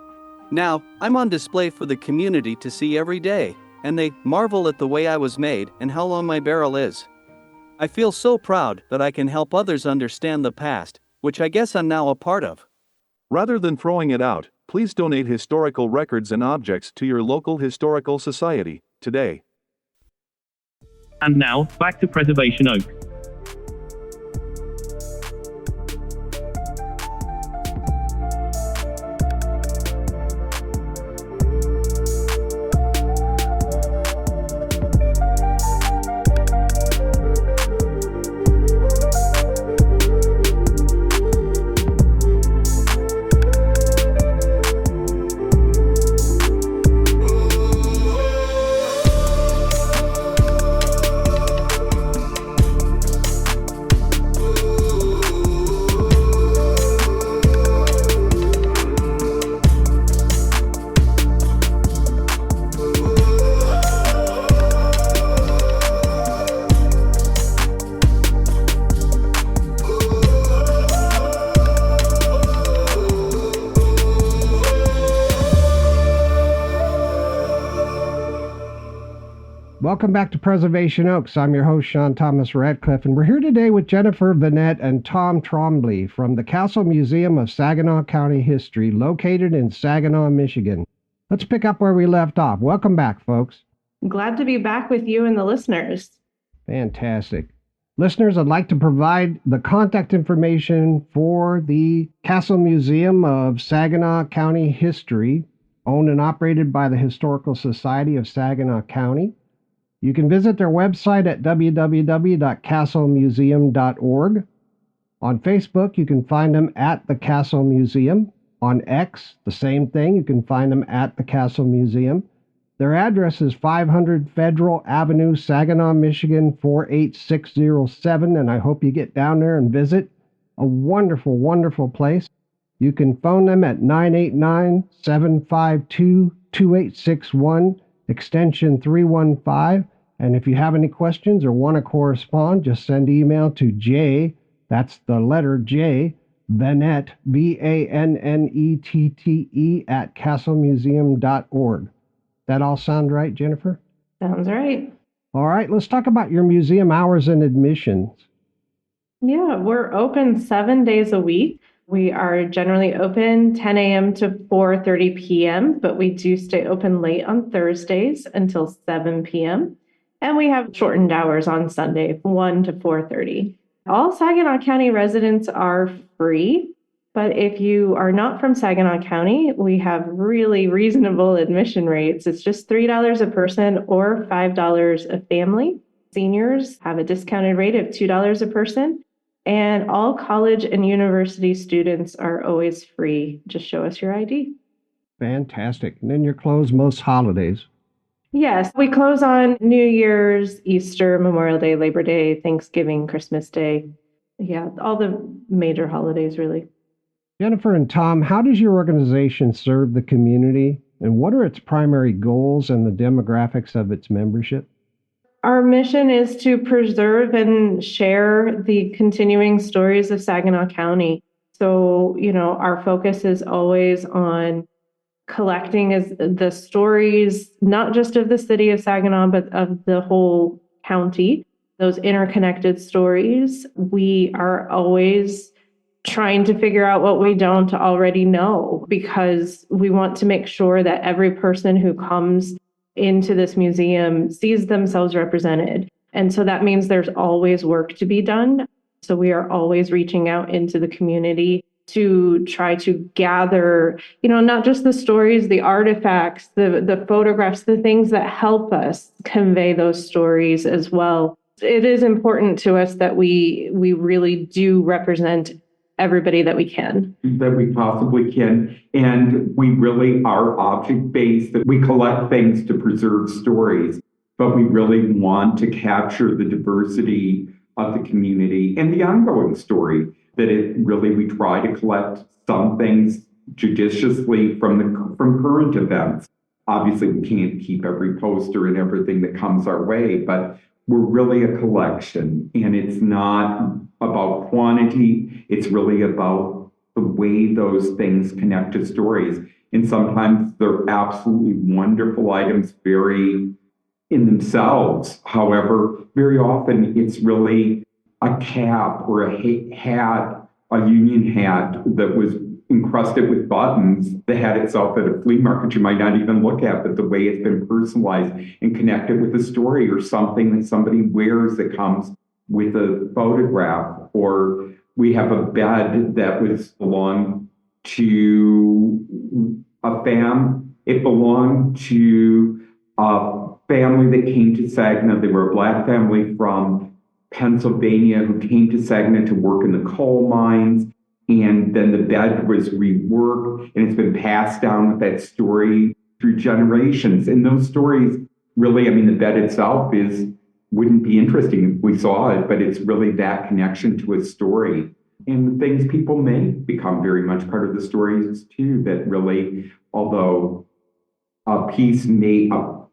Now, I'm on display for the community to see every day, and they marvel at the way I was made and how long my barrel is. I feel so proud that I can help others understand the past, which I guess I'm now a part of. Rather than throwing it out, please donate historical records and objects to your local historical society today. And now, back to Preservation Oaks. Welcome back to Preservation Oaks. I'm your host, Sean Thomas Radcliff, and we're here today with Jennifer, Vannette, and Tom Trombley from the Castle Museum of Saginaw County History, located in Saginaw, Michigan. Let's pick up where we left off. Welcome back, folks. Glad to be back with you and the listeners. Fantastic. Listeners, I'd like to provide the contact information for the Castle Museum of Saginaw County History, owned and operated by the Historical Society of Saginaw County. You can visit their website at www.castlemuseum.org. On Facebook, you can find them at the Castle Museum. On X, the same thing. You can find them at the Castle Museum. Their address is 500 Federal Avenue, Saginaw, Michigan, 48607, and I hope you get down there and visit. A wonderful, wonderful place. You can phone them at 989-752-2861, extension 315. And if you have any questions or want to correspond, just send email to J, that's the letter J, Vannette, Vannette, at castlemuseum.org. That all sound right, Jennifer? Sounds right. All right, let's talk about your museum hours and admissions. Yeah, we're open 7 days a week. We are generally open 10 a.m. to 4:30 p.m., but we do stay open late on Thursdays until 7 p.m. And we have shortened hours on Sunday, 1 to 4:30. All Saginaw County residents are free, but if you are not from Saginaw County, we have really reasonable admission rates. It's just $3 a person or $5 a family. Seniors have a discounted rate of $2 a person. And all college and university students are always free. Just show us your ID. Fantastic. And then you're closed most holidays. Yes, we close on New Year's, Easter, Memorial Day, Labor Day, Thanksgiving, Christmas Day. Yeah, all the major holidays, really. Jennifer and Tom, how does your organization serve the community, and what are its primary goals and the demographics of its membership? Our mission is to preserve and share the continuing stories of Saginaw County. So, our focus is always on collecting the stories, not just of the city of Saginaw, but of the whole county, those interconnected stories. We are always trying to figure out what we don't already know, because we want to make sure that every person who comes into this museum sees themselves represented. And so that means there's always work to be done. So we are always reaching out into the community to try to gather, not just the stories, the artifacts, the photographs, the things that help us convey those stories as well. It is important to us that we really do represent everybody that we can. That we possibly can. And we really are object-based, that we collect things to preserve stories, but we really want to capture the diversity of the community and the ongoing story, that we try to collect some things judiciously from current events. Obviously, we can't keep every poster and everything that comes our way, but we're really a collection, and it's not about quantity. It's really about the way those things connect to stories. And sometimes they're absolutely wonderful items, very in themselves. However, very often it's really a cap or a hat, a Union hat that was encrusted with buttons, the hat itself at a flea market you might not even look at, but the way it's been personalized and connected with a story, or something that somebody wears that comes with a photograph. Or we have a bed that belonged to it belonged to a family that came to Saginaw. They were a Black family from Pennsylvania who came to Saginaw to work in the coal mines. And then the bed was reworked, and it's been passed down with that story through generations. And those stories really, the bed itself wouldn't be interesting if we saw it, but it's really that connection to a story. And things people make become very much part of the stories too, that really, although a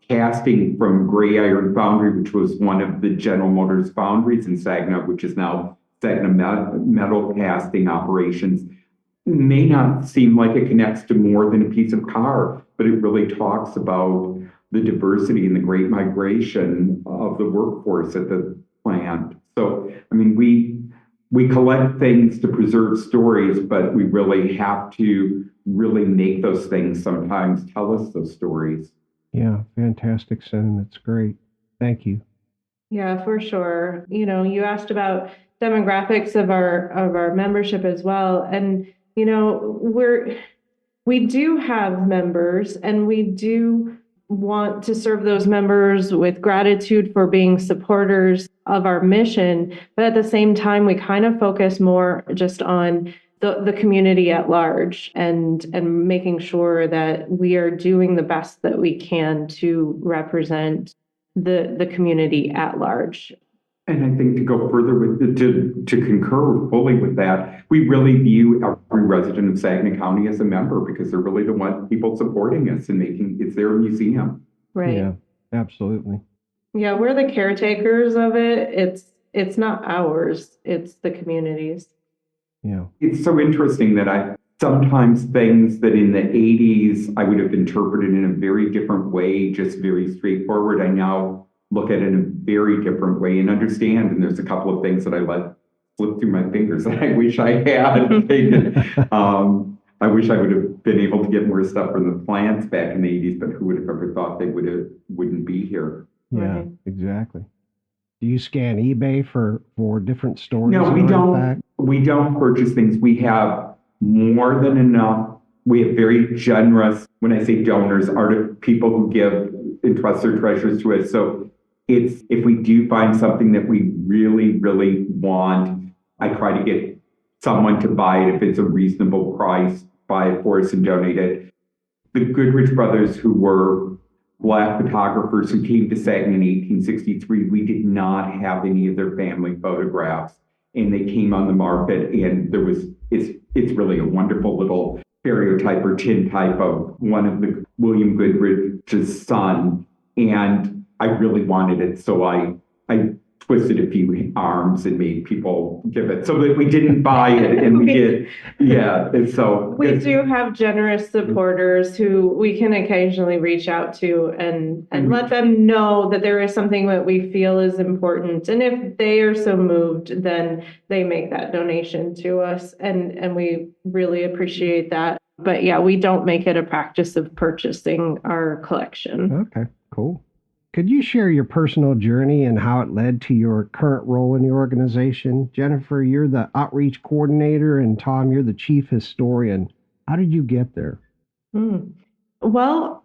casting from Gray Iron Foundry, which was one of the General Motors foundries in Saginaw, which is now Saginaw metal casting operations, may not seem like it connects to more than a piece of car, but it really talks about the diversity and the great migration of the workforce at the plant. So, I mean, we collect things to preserve stories, but we really have to really make those things sometimes tell us those stories. Yeah, fantastic sentiment. It's great. Thank you. Yeah, for sure. You asked about demographics of our membership as well. And, we do have members, and we do want to serve those members with gratitude for being supporters of our mission. But at the same time, we kind of focus more just on the community at large and making sure that we are doing the best that we can to represent the community at large. And I think to go further with to concur fully with that, we really view every resident of Saginaw County as a member because they're really the one people supporting us and it's their museum. Right. Yeah, absolutely. Yeah, we're the caretakers of it. It's not ours, it's the community's. Yeah. It's so interesting that sometimes things that in the 80s I would have interpreted in a very different way, just very straightforward, I now look at it in a very different way and understand. And there's a couple of things that I let slip through my fingers that I wish I had. I wish I would have been able to get more stuff from the plants back in the 80s, but who would have ever thought they wouldn't be here? Yeah, right. Exactly. Do you scan eBay for different stories? No, we don't. We don't purchase things. We have more than enough. We have very generous, when I say donors, people who give, entrust their treasures to us. So if we do find something that we really, really want, I try to get someone to buy it if it's a reasonable price, buy it for us and donate it. The Goodrich brothers, who were Black photographers who came to Saginaw in 1863, we did not have any of their family photographs, and they came on the market, and it's really a wonderful little stereotype or tintype of one of the William Goodrich's son, and I really wanted it, so I twisted a few arms and made people give it so that we didn't buy it, and we did. Yeah, and so we do have generous supporters who we can occasionally reach out to and let them know that there is something that we feel is important, and if they are so moved, then they make that donation to us, and we really appreciate that. But yeah, we don't make it a practice of purchasing our collection. Okay, cool. Could you share your personal journey and how it led to your current role in the organization? Jennifer, you're the outreach coordinator, and Tom, you're the chief historian. How did you get there? Well,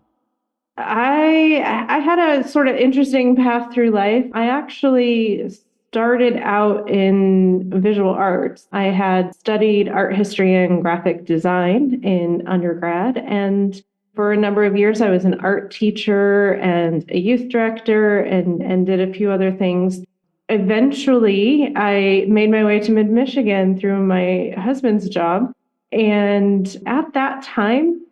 I had a sort of interesting path through life. I actually started out in visual arts. I had studied art history and graphic design in undergrad, and for a number of years, I was an art teacher and a youth director and did a few other things. Eventually, I made my way to Mid-Michigan through my husband's job. And at that time,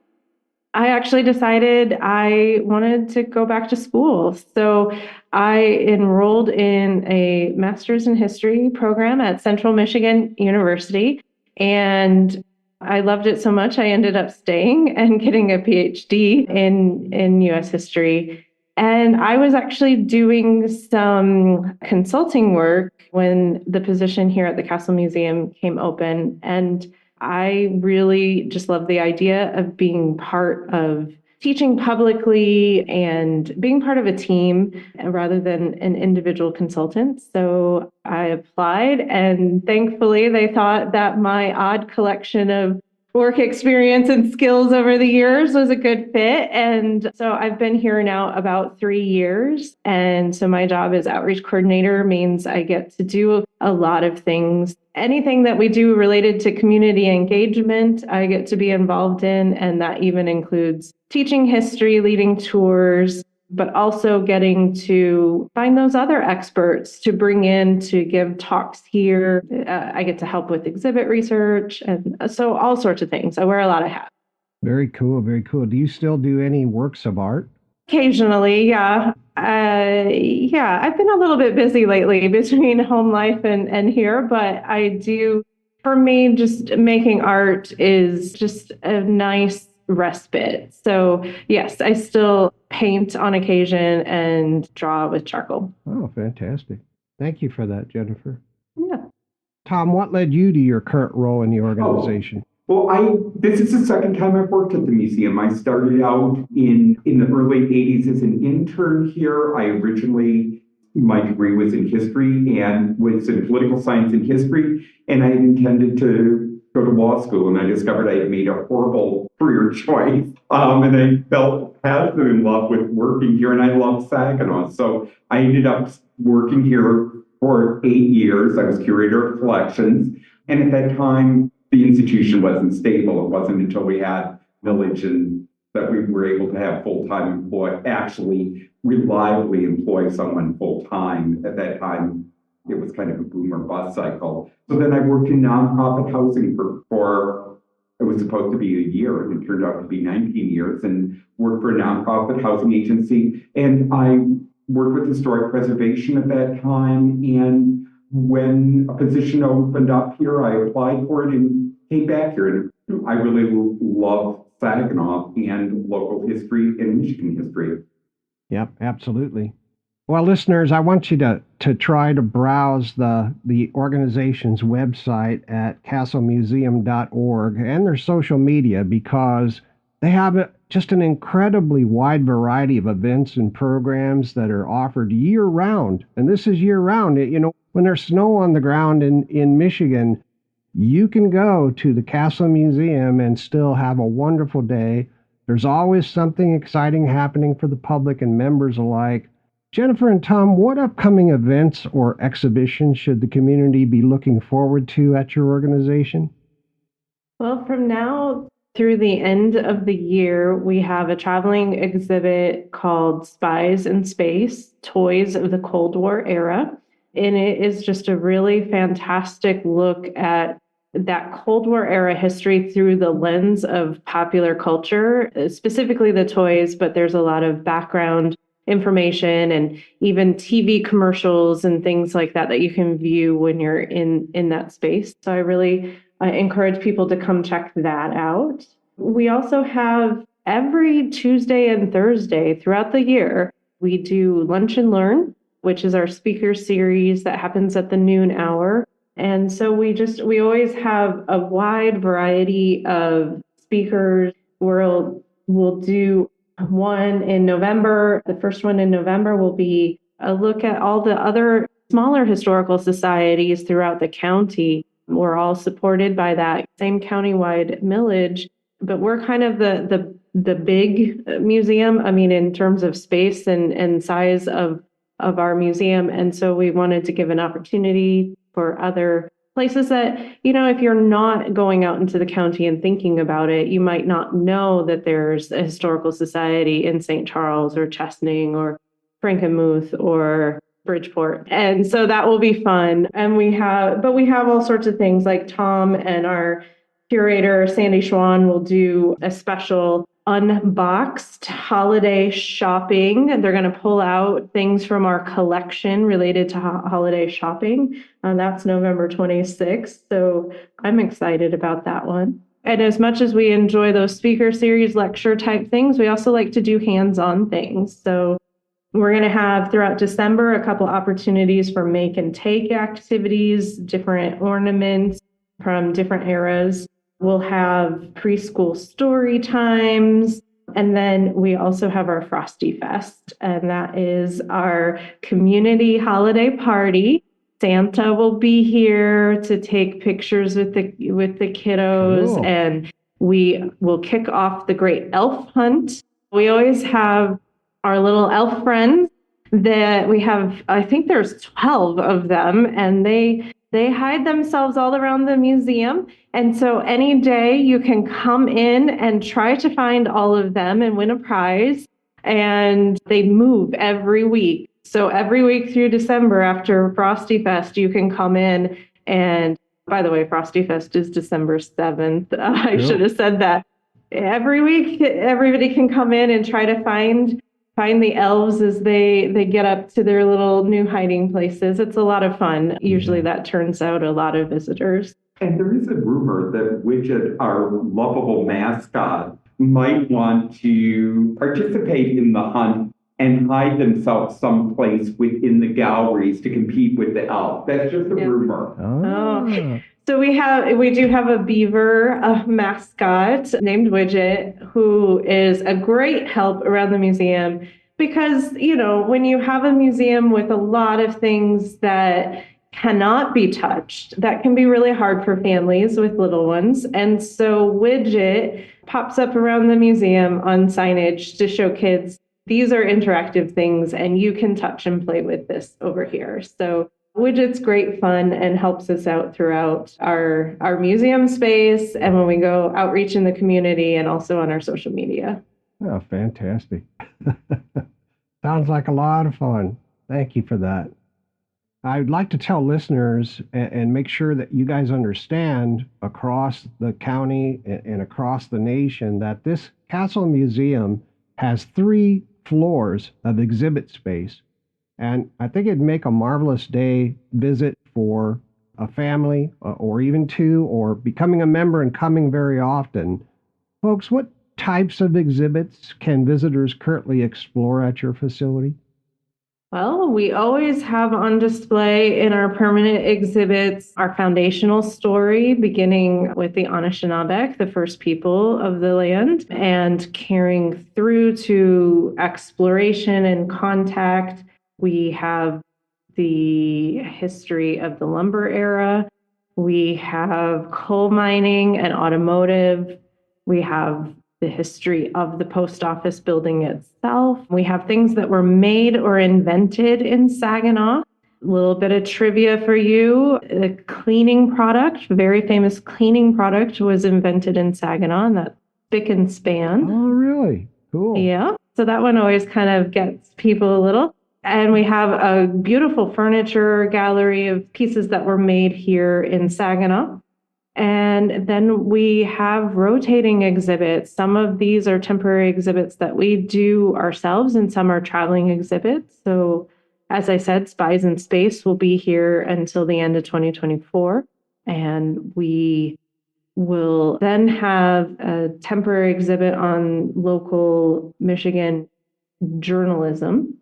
I actually decided I wanted to go back to school. So I enrolled in a master's in history program at Central Michigan University. And I loved it so much, I ended up staying and getting a PhD in U.S. history. And I was actually doing some consulting work when the position here at the Castle Museum came open. And I really just loved the idea of being part of teaching publicly and being part of a team rather than an individual consultant. So I applied, and thankfully they thought that my odd collection of work experience and skills over the years was a good fit. And so I've been here now about 3 years. And so my job as outreach coordinator means I get to do a lot of things. Anything that we do related to community engagement, I get to be involved in. And that even includes teaching history, leading tours, but also getting to find those other experts to bring in to give talks here. I get to help with exhibit research, and so all sorts of things. I wear a lot of hats. Very cool, very cool. Do you still do any works of art? Occasionally, yeah. I've been a little bit busy lately between home life and here, but I do, for me, just making art is just a nice respite. So yes, I still paint on occasion and draw with charcoal. Oh, fantastic. Thank you for that, Jennifer. Yeah. Tom, what led you to your current role in the organization? Well, this is the second time I've worked at the museum. I started out in the early 80s as an intern here. My degree was in history and was in political science and history, and I intended to go to law school, and I discovered I had made a horrible career choice. And I felt passionate in love with working here, and I love Saginaw. So I ended up working here for 8 years. I was curator of collections, and at that time, the institution wasn't stable. It wasn't until we had village and that we were able to have full-time actually reliably employ someone full-time. At that time, it was kind of a boom or bust cycle. So then I worked in nonprofit housing for it was supposed to be a year, and it turned out to be 19 years, and worked for a nonprofit housing agency. And I worked with historic preservation at that time. And when a position opened up here, I applied for it and came back here. And I really love Saginaw and local history and Michigan history. Yep, absolutely. Well, listeners, I want you to try to browse the organization's website at castlemuseum.org and their social media, because they have just an incredibly wide variety of events and programs that are offered year round. And this is year round. When there's snow on the ground in Michigan, you can go to the Castle Museum and still have a wonderful day. There's always something exciting happening for the public and members alike. Jennifer and Tom, what upcoming events or exhibitions should the community be looking forward to at your organization? Well, from now through the end of the year, we have a traveling exhibit called Spies in Space, Toys of the Cold War Era. And it is just a really fantastic look at that Cold War era history through the lens of popular culture, specifically the toys, but there's a lot of background information and even TV commercials and things like that you can view when you're in that space. So I really encourage people to come check that out. We also have every Tuesday and Thursday throughout the year, we do Lunch and Learn, which is our speaker series that happens at the noon hour. And so we always have a wide variety of speakers. We'll do one in November. The first one in November will be a look at all the other smaller historical societies throughout the county. We're all supported by that same countywide millage, but we're kind of the big museum, in terms of space and size of our museum. And so we wanted to give an opportunity for other places that, if you're not going out into the county and thinking about it, you might not know that there's a historical society in St. Charles or Chesaning or Frankenmuth or Bridgeport. And so that will be fun. And we have all sorts of things, like Tom and our curator, Sandy Schwann, will do a special unboxed holiday shopping, and they're going to pull out things from our collection related to holiday shopping. That's November 26th. So I'm excited about that one. And as much as we enjoy those speaker series, lecture type things, we also like to do hands-on things. So we're going to have throughout December a couple opportunities for make and take activities, different ornaments from different eras. We'll have preschool story times. And then we also have our Frosty Fest, and that is our community holiday party. Santa will be here to take pictures with the kiddos. Cool. And we will kick off the great elf hunt. We always have our little elf friends that we have, I think there's 12 of them, and they hide themselves all around the museum. And so any day you can come in and try to find all of them and win a prize. And they move every week. So every week through December after Frosty Fest, you can come in. And by the way, Frosty Fest is December 7th. I should have said that. Every week, everybody can come in and try to find the elves as they get up to their little new hiding places. It's a lot of fun. Usually that turns out a lot of visitors. And there is a rumor that Widget, our lovable mascot, might want to participate in the hunt and hide themselves someplace within the galleries to compete with the elk. That's just a rumor. Oh. So we do have a beaver, a mascot named Widget, who is a great help around the museum because, when you have a museum with a lot of things that cannot be touched, that can be really hard for families with little ones. And so Widget pops up around the museum on signage to show kids these are interactive things and you can touch and play with this over here. So Widget's great fun and helps us out throughout our museum space and when we go outreach in the community and also on our social media. Oh, fantastic. Sounds like a lot of fun. Thank you for that. I'd like to tell listeners and make sure that you guys understand across the county and across the nation that this Castle Museum has 3 floors of exhibit space. And I think it'd make a marvelous day visit for a family or even 2 or becoming a member and coming very often. Folks, what types of exhibits can visitors currently explore at your facility? Well, we always have on display in our permanent exhibits our foundational story, beginning with the Anishinaabe, the first people of the land, and carrying through to exploration and contact. We have the history of the lumber era. We have coal mining and automotive. We have the history of the post office building itself. We have things that were made or invented in Saginaw. A little bit of trivia for you. The cleaning product, very famous cleaning product, was invented in Saginaw, and that's spick and span. Oh, really? Cool. Yeah. So that one always kind of gets people a little. And we have a beautiful furniture gallery of pieces that were made here in Saginaw. And then we have rotating exhibits. Some of these are temporary exhibits that we do ourselves, and some are traveling exhibits. So, as I said, Spies in Space will be here until the end of 2024. And we will then have a temporary exhibit on local Michigan journalism.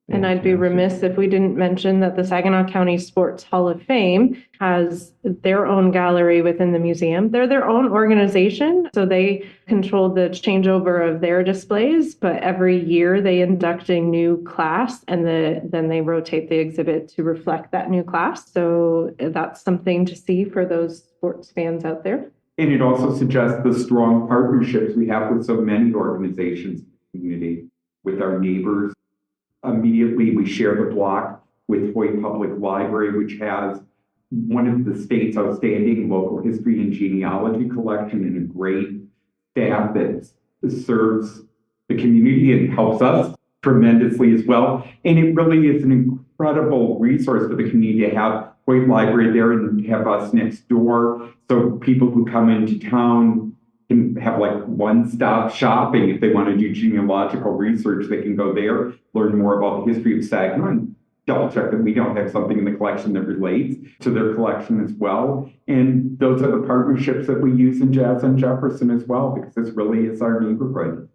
And I'd be remiss if we didn't mention that the Saginaw County Sports Hall of Fame has their own gallery within the museum. They're their own organization, so they control the changeover of their displays, but every year they induct a new class and then they rotate the exhibit to reflect that new class. So that's something to see for those sports fans out there. And it also suggests the strong partnerships we have with so many organizations in the community, with our neighbors. Immediately, we share the block with Hoyt Public Library, which has one of the state's outstanding local history and genealogy collection and a great staff that serves the community and helps us tremendously as well. And it really is an incredible resource for the community to have Hoyt Library there and have us next door. So people who come into town can have like one-stop shopping. If they want to do genealogical research, they can go there, learn more about the history of Saginaw, and double check that we don't have something in the collection that relates to their collection as well. And those are the partnerships that we use in Jazz and Jefferson as well, because this really is our neighborhood.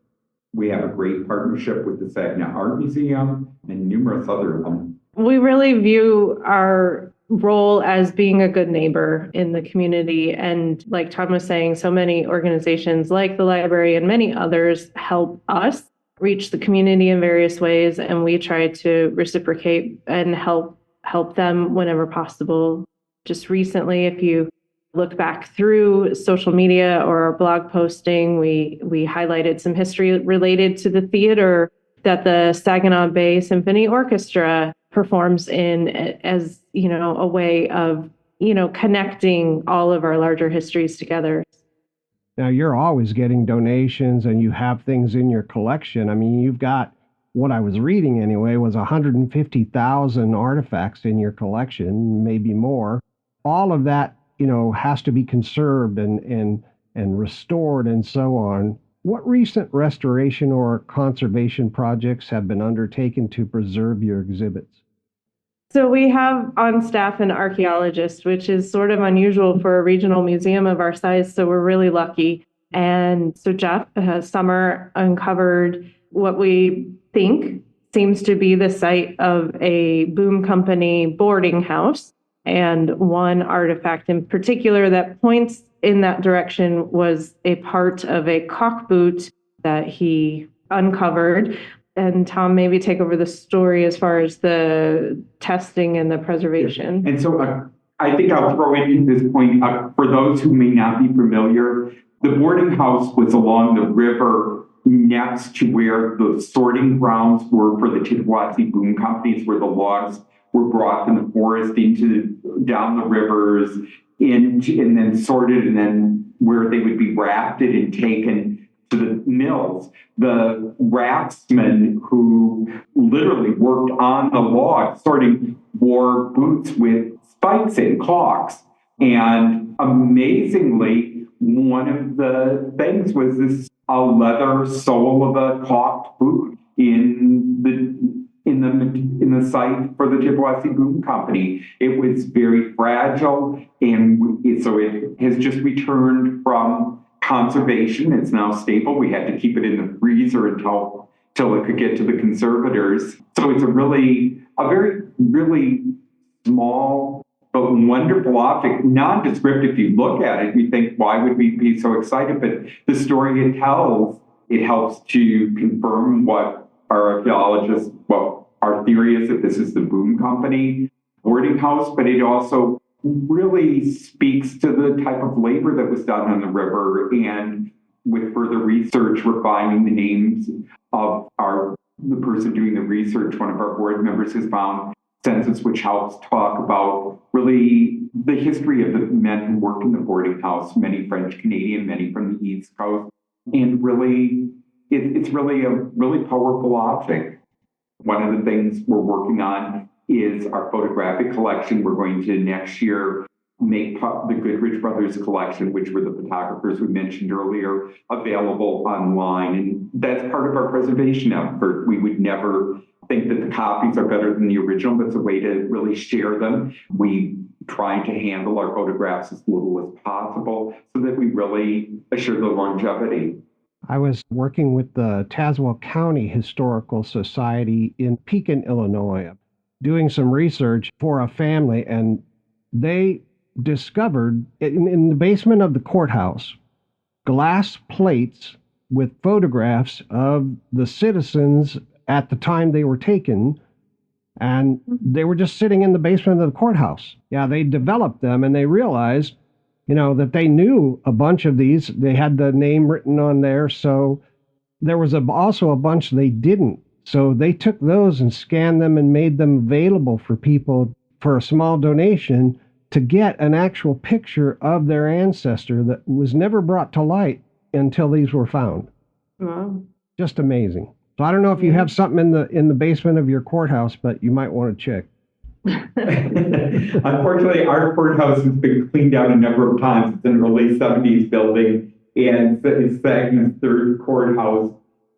We have a great partnership with the Saginaw Art Museum and numerous other ones. We really view our role as being a good neighbor in the community. And like Tom was saying, so many organizations like the library and many others help us reach the community in various ways. And we try to reciprocate and help them whenever possible. Just recently, if you look back through social media or our blog posting, we highlighted some history related to the theater that the Saginaw Bay Symphony Orchestra performs in, as a way of connecting all of our larger histories together. Now, you're always getting donations and you have things in your collection. I mean, you've got, what I was reading anyway, was 150,000 artifacts in your collection, maybe more. All of that, has to be conserved and restored and so on. What recent restoration or conservation projects have been undertaken to preserve your exhibits? So we have on staff an archaeologist, which is sort of unusual for a regional museum of our size. So we're really lucky. And so Jeff Summer uncovered what we think seems to be the site of a boom company boarding house. And one artifact in particular that points in that direction was a part of a cock boot that he uncovered. And Tom, maybe take over the story as far as the testing and the preservation. And so I think I'll throw in this point, for those who may not be familiar, the boarding house was along the river next to where the sorting grounds were for the Chippewa boom companies, where the logs were brought from the forest down the rivers, and then sorted, and then where they would be rafted and taken to the mills. The raftsmen who literally worked on the logs sorting wore boots with spikes and caulks. And amazingly, one of the things was this a leather sole of a caulked boot in the site for the Chippewa Boom Company. It was very fragile, and so it has just returned from conservation. It's now stable. We had to keep it in the freezer until it could get to the conservators. So it's a very small but wonderful object, nondescript. If you look at it, you think, why would we be so excited? But the story it tells, it helps to confirm what our archaeologists, our theory is, that this is the boom company boarding house, but it also really speaks to the type of labor that was done on the river. And with further research, refining the names of the person doing the research, one of our board members has found census, which helps talk about really the history of the men who worked in the boarding house, many French Canadian, many from the East Coast. And really, it's really a really powerful object. One of the things we're working on is our photographic collection. We're going to next year make the Goodrich Brothers collection, which were the photographers we mentioned earlier, available online. And that's part of our preservation effort. We would never think that the copies are better than the original. That's a way to really share them. We try to handle our photographs as little as possible so that we really assure the longevity. I was working with the Tazewell County Historical Society in Pekin, Illinois, doing some research for a family, and they discovered in the basement of the courthouse glass plates with photographs of the citizens at the time they were taken, and they were just sitting in the basement of the courthouse. Yeah, they developed them, and they realized, that they knew a bunch of these. They had the name written on there, so there was also a bunch they didn't. So they took those and scanned them and made them available for people for a small donation to get an actual picture of their ancestor that was never brought to light until these were found. Wow. Just amazing. So I don't know if you have something in the basement of your courthouse, but you might want to check. Unfortunately, our courthouse has been cleaned out a number of times. It's an early 70s building, and it's Saginaw's third courthouse.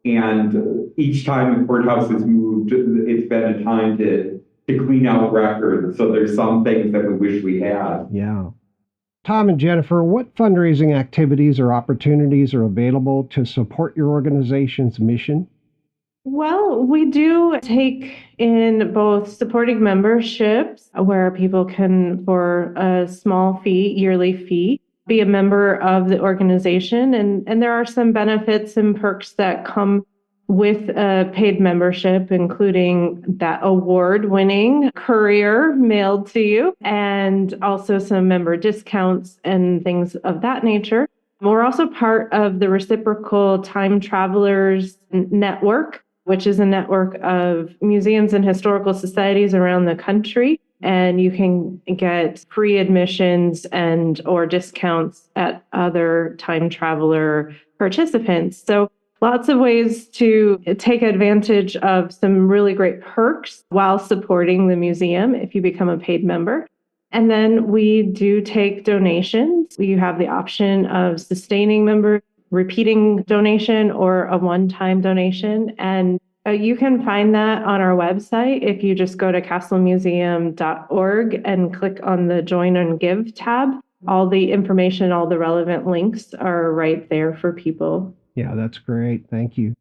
And each time the courthouse has moved, it's been a time to clean out records. So there's some things that we wish we had. Yeah. Tom and Jennifer, what fundraising activities or opportunities are available to support your organization's mission? Well, we do take in both supporting memberships where people can, for a small fee, yearly fee, be a member of the organization. And there are some benefits and perks that come with a paid membership, including that award-winning courier mailed to you, and also some member discounts and things of that nature. We're also part of the Reciprocal Time Travelers Network, which is a network of museums and historical societies around the country. And you can get free admissions or discounts at other time traveler participants. So lots of ways to take advantage of some really great perks while supporting the museum if you become a paid member. And then we do take donations. You have the option of sustaining member, repeating donation, or a one-time donation. And you can find that on our website if you just go to castlemuseum.org and click on the Join and Give tab. all the information, all the relevant links are right there for people. Yeah, that's great. Thank you.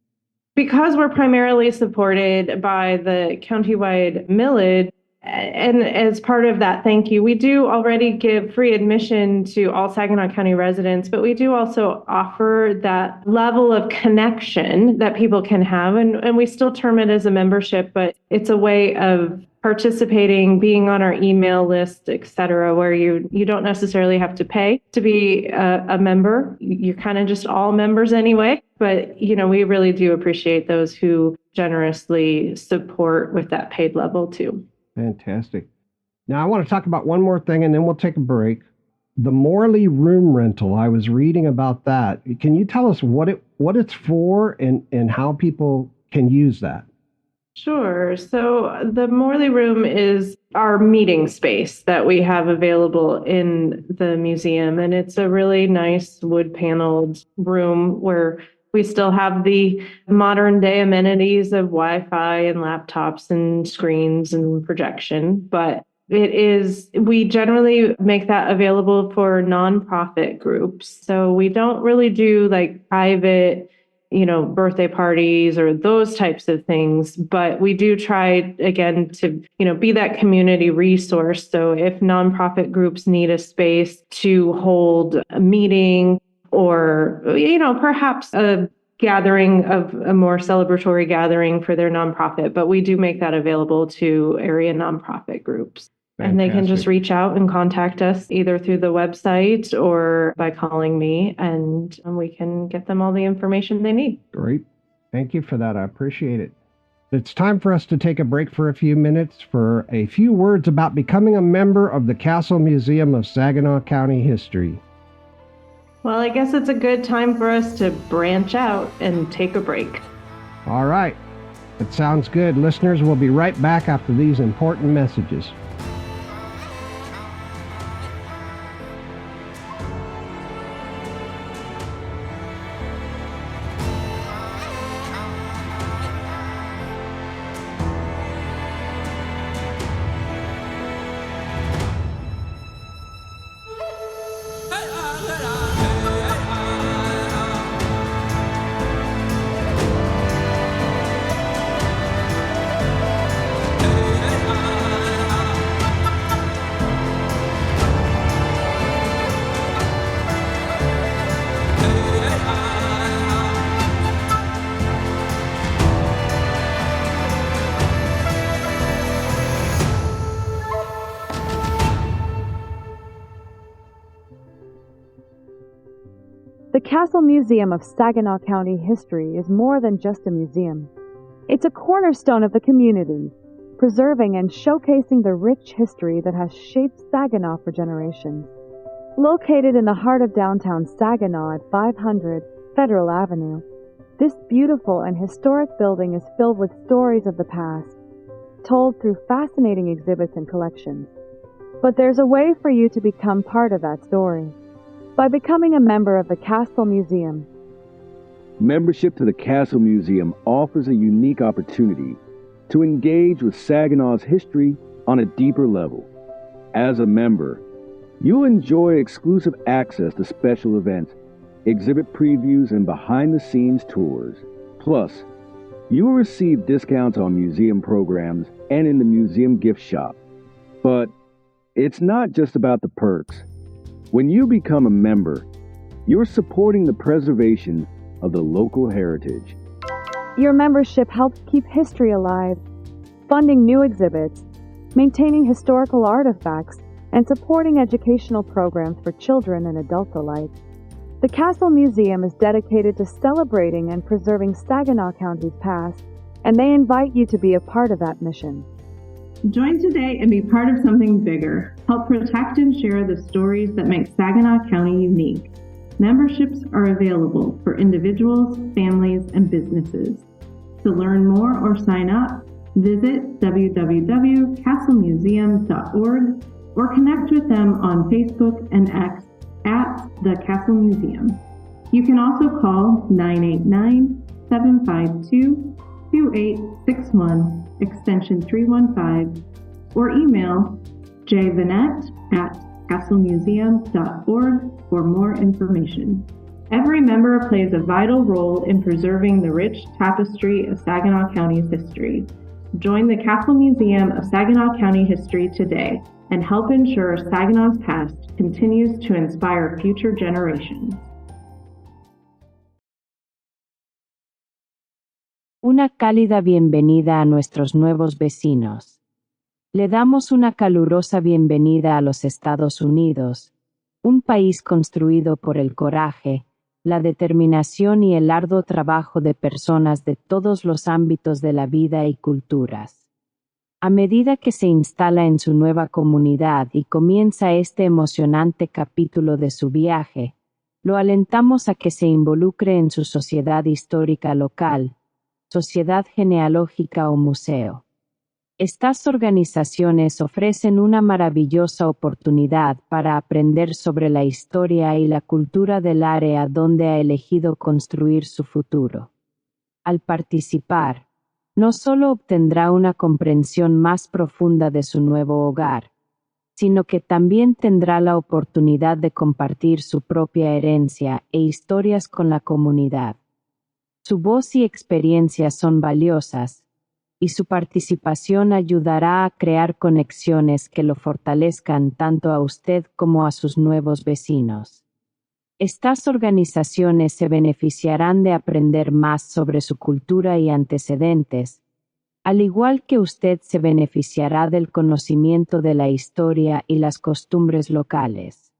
Because we're primarily supported by the countywide millage, and as part of that, thank you, we do already give free admission to all Saginaw County residents, but we do also offer that level of connection that people can have. And we still term it as a membership, but it's a way of participating, being on our email list, et cetera, where you don't necessarily have to pay to be a member. You're kind of just all members anyway. But, we really do appreciate those who generously support with that paid level too. Fantastic. Now, I want to talk about one more thing and then we'll take a break. The Morley room rental, I was reading about that. Can you tell us what it's for and how people can use that? Sure. So the Morley Room is our meeting space that we have available in the museum. And it's a really nice wood-paneled room where we still have the modern day amenities of Wi-Fi and laptops and screens and projection. But we generally make that available for nonprofit groups. So we don't really do like private birthday parties or those types of things. But we do try, again, to, be that community resource. So if nonprofit groups need a space to hold a meeting or, perhaps a gathering of a more celebratory gathering for their nonprofit, but we do make that available to area nonprofit groups. Fantastic. And they can just reach out and contact us either through the website or by calling me, and we can get them all the information they need. Great. Thank you for that. I appreciate it. It's time for us to take a break for a few minutes for a few words about becoming a member of the Castle Museum of Saginaw County History. Well, I guess it's a good time for us to branch out and take a break. All right. That sounds good. Listeners, we'll be right back after these important messages. The Castle Museum of Saginaw County History is more than just a museum. It's a cornerstone of the community, preserving and showcasing the rich history that has shaped Saginaw for generations. Located in the heart of downtown Saginaw at 500 Federal Avenue, this beautiful and historic building is filled with stories of the past, told through fascinating exhibits and collections. But there's a way for you to become part of that story. By becoming a member of the Castle Museum. Membership to the Castle Museum offers a unique opportunity to engage with Saginaw's history on a deeper level. As a member, you'll enjoy exclusive access to special events, exhibit previews, and behind-the-scenes tours. Plus, you will receive discounts on museum programs and in the museum gift shop. But it's not just about the perks. When you become a member, you're supporting the preservation of the local heritage. Your membership helps keep history alive, funding new exhibits, maintaining historical artifacts, and supporting educational programs for children and adults alike. The Castle Museum is dedicated to celebrating and preserving Saginaw County's past, and they invite you to be a part of that mission. Join today and be part of something bigger. Help protect and share the stories that make Saginaw County unique. Memberships are available for individuals, families, and businesses. To learn more or sign up, visit www.castlemuseum.org or connect with them on Facebook and X at the Castle Museum. You can also call 989-752-2861, extension 315, or email jvannette at castlemuseum.org for more information. Every member plays a vital role in preserving the rich tapestry of Saginaw County's history. Join the Castle Museum of Saginaw County History today and help ensure Saginaw's past continues to inspire future generations. Una cálida bienvenida a nuestros nuevos vecinos. Le damos una calurosa bienvenida a los Estados Unidos, un país construido por el coraje, la determinación y el arduo trabajo de personas de todos los ámbitos de la vida y culturas. A medida que se instala en su nueva comunidad y comienza este emocionante capítulo de su viaje, lo alentamos a que se involucre en su sociedad histórica local, sociedad genealógica o museo. Estas organizaciones ofrecen una maravillosa oportunidad para aprender sobre la historia y la cultura del área donde ha elegido construir su futuro. Al participar, no solo obtendrá una comprensión más profunda de su nuevo hogar, sino que también tendrá la oportunidad de compartir su propia herencia e historias con la comunidad. Su voz y experiencia son valiosas, y su participación ayudará a crear conexiones que lo fortalezcan tanto a usted como a sus nuevos vecinos. Estas organizaciones se beneficiarán de aprender más sobre su cultura y antecedentes, al igual que usted se beneficiará del conocimiento de la historia y las costumbres locales.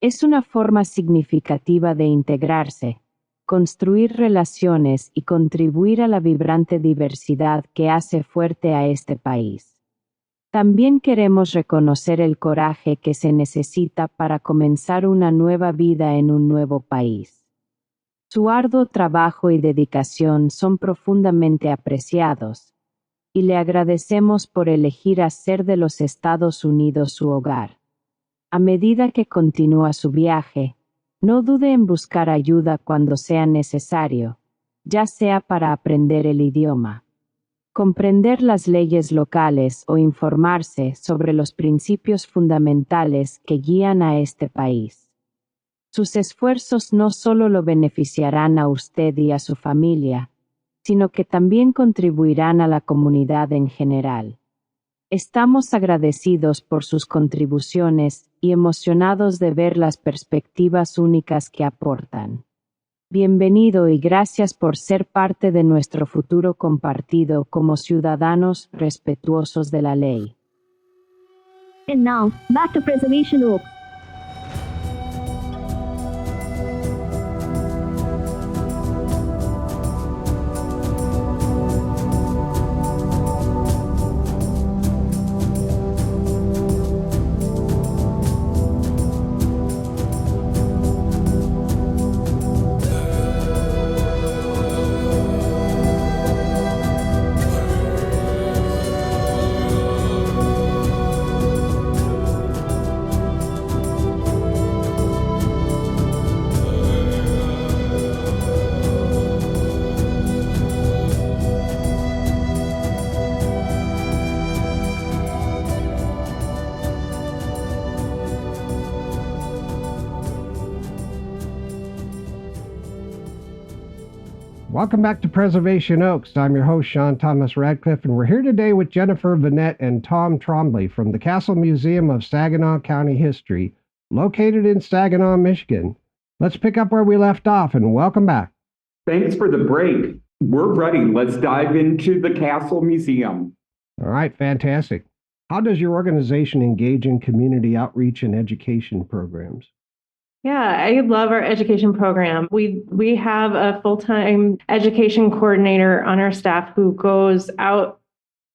Es una forma significativa de integrarse, construir relaciones y contribuir a la vibrante diversidad que hace fuerte a este país. También queremos reconocer el coraje que se necesita para comenzar una nueva vida en un nuevo país. Su arduo trabajo y dedicación son profundamente apreciados, y le agradecemos por elegir hacer de los Estados Unidos su hogar. A medida que continúa su viaje, no dude en buscar ayuda cuando sea necesario, ya sea para aprender el idioma, comprender las leyes locales o informarse sobre los principios fundamentales que guían a este país. Sus esfuerzos no solo lo beneficiarán a usted y a su familia, sino que también contribuirán a la comunidad en general. Estamos agradecidos por sus contribuciones y emocionados de ver las perspectivas únicas que aportan. Bienvenido y gracias por ser parte de nuestro futuro compartido como ciudadanos respetuosos de la ley. And now, back to Preservation Oaks. Welcome back to Preservation Oaks. I'm your host, Sean Thomas Radcliff, and we're here today with Jennifer, Vannette, and Tom Trombley from the Castle Museum of Saginaw County History, located in Saginaw, Michigan. Let's pick up where we left off, and welcome back. Thanks for the break. We're ready. Let's dive into the Castle Museum. All right, fantastic. How does your organization engage in community outreach and education programs? Yeah, I love our education program. We have a full-time education coordinator on our staff who goes out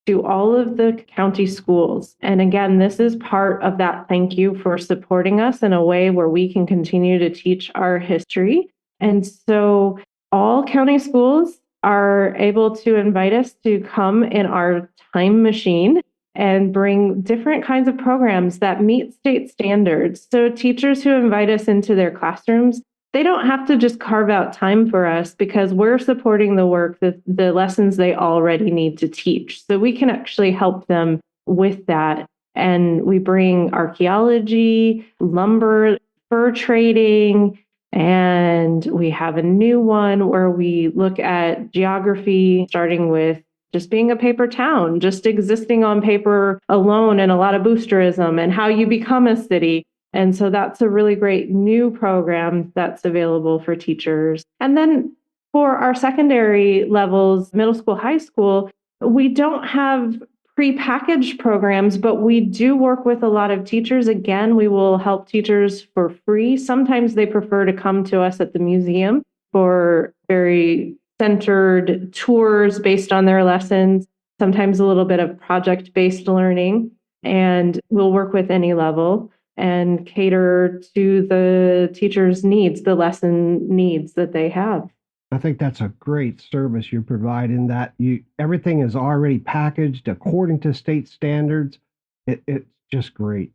to all of the county schools. And again, this is part of that thank you for supporting us in a way where we can continue to teach our history. And so all county schools are able to invite us to come in our time machine and bring different kinds of programs that meet state standards. So teachers who invite us into their classrooms, they don't have to just carve out time for us because we're supporting the work, the lessons they already need to teach. So we can actually help them with that. And we bring archaeology, lumber, fur trading, and we have a new one where we look at geography, starting with just being a paper town, just existing on paper alone, and a lot of boosterism and how you become a city. And so that's a really great new program that's available for teachers. And then for our secondary levels, middle school, high school, we don't have prepackaged programs, but we do work with a lot of teachers. Again, we will help teachers for free. Sometimes they prefer to come to us at the museum for very centered tours based on their lessons, sometimes a little bit of project-based learning. And we'll work with any level and cater to the teacher's needs, the lesson needs that they have. I think that's a great service you provide in that everything is already packaged according to state standards. It's just great.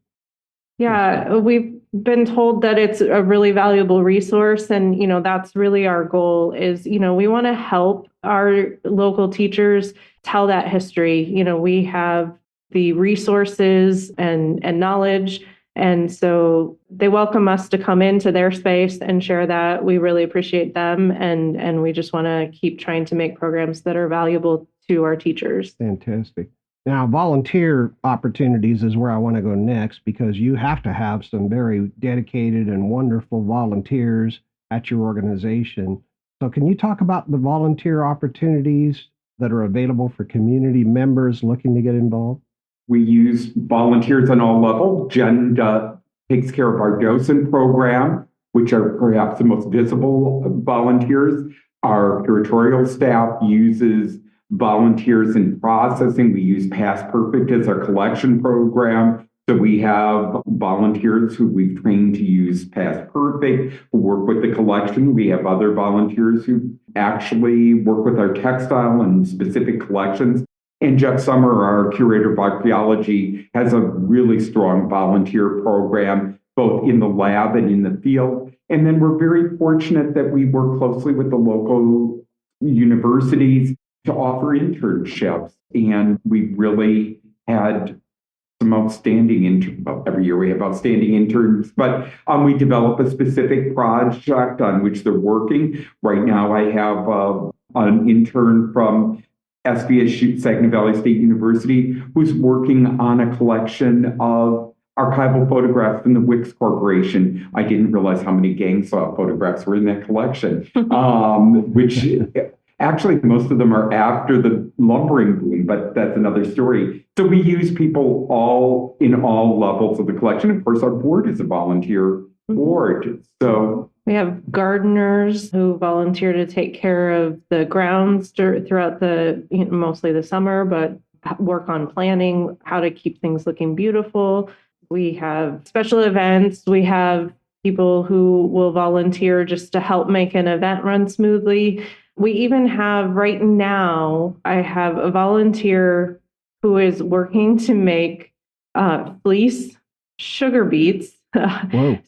Yeah, we've been told that it's a really valuable resource. And, that's really our goal is, we want to help our local teachers tell that history. We have the resources and knowledge. And so they welcome us to come into their space and share that. We really appreciate them. And we just want to keep trying to make programs that are valuable to our teachers. Fantastic. Now, volunteer opportunities is where I want to go next, because you have to have some very dedicated and wonderful volunteers at your organization. So can you talk about the volunteer opportunities that are available for community members looking to get involved? We use volunteers on all levels. Jen takes care of our docent program, which are perhaps the most visible volunteers. Our curatorial staff uses volunteers in processing. We use Past Perfect as our collection program. So we have volunteers who we've trained to use Past Perfect, who work with the collection. We have other volunteers who actually work with our textile and specific collections. And Jeff Summer, our curator of archaeology, has a really strong volunteer program, both in the lab and in the field. And then we're very fortunate that we work closely with the local universities to offer internships. And we really had some outstanding every year we have outstanding interns, but we develop a specific project on which they're working. Right now I have an intern from SVSU, Saginaw Valley State University, who's working on a collection of archival photographs from the Wix Corporation. I didn't realize how many gang saw photographs were in that collection, which actually most of them are after the lumbering boom, but that's another story. So we use people all levels of the collection. Of course, our board is a volunteer board. So we have gardeners who volunteer to take care of the grounds throughout mostly the summer, but work on planning how to keep things looking beautiful. We have special events. We have people who will volunteer just to help make an event run smoothly. We even have right now, I have a volunteer who is working to make fleece sugar beets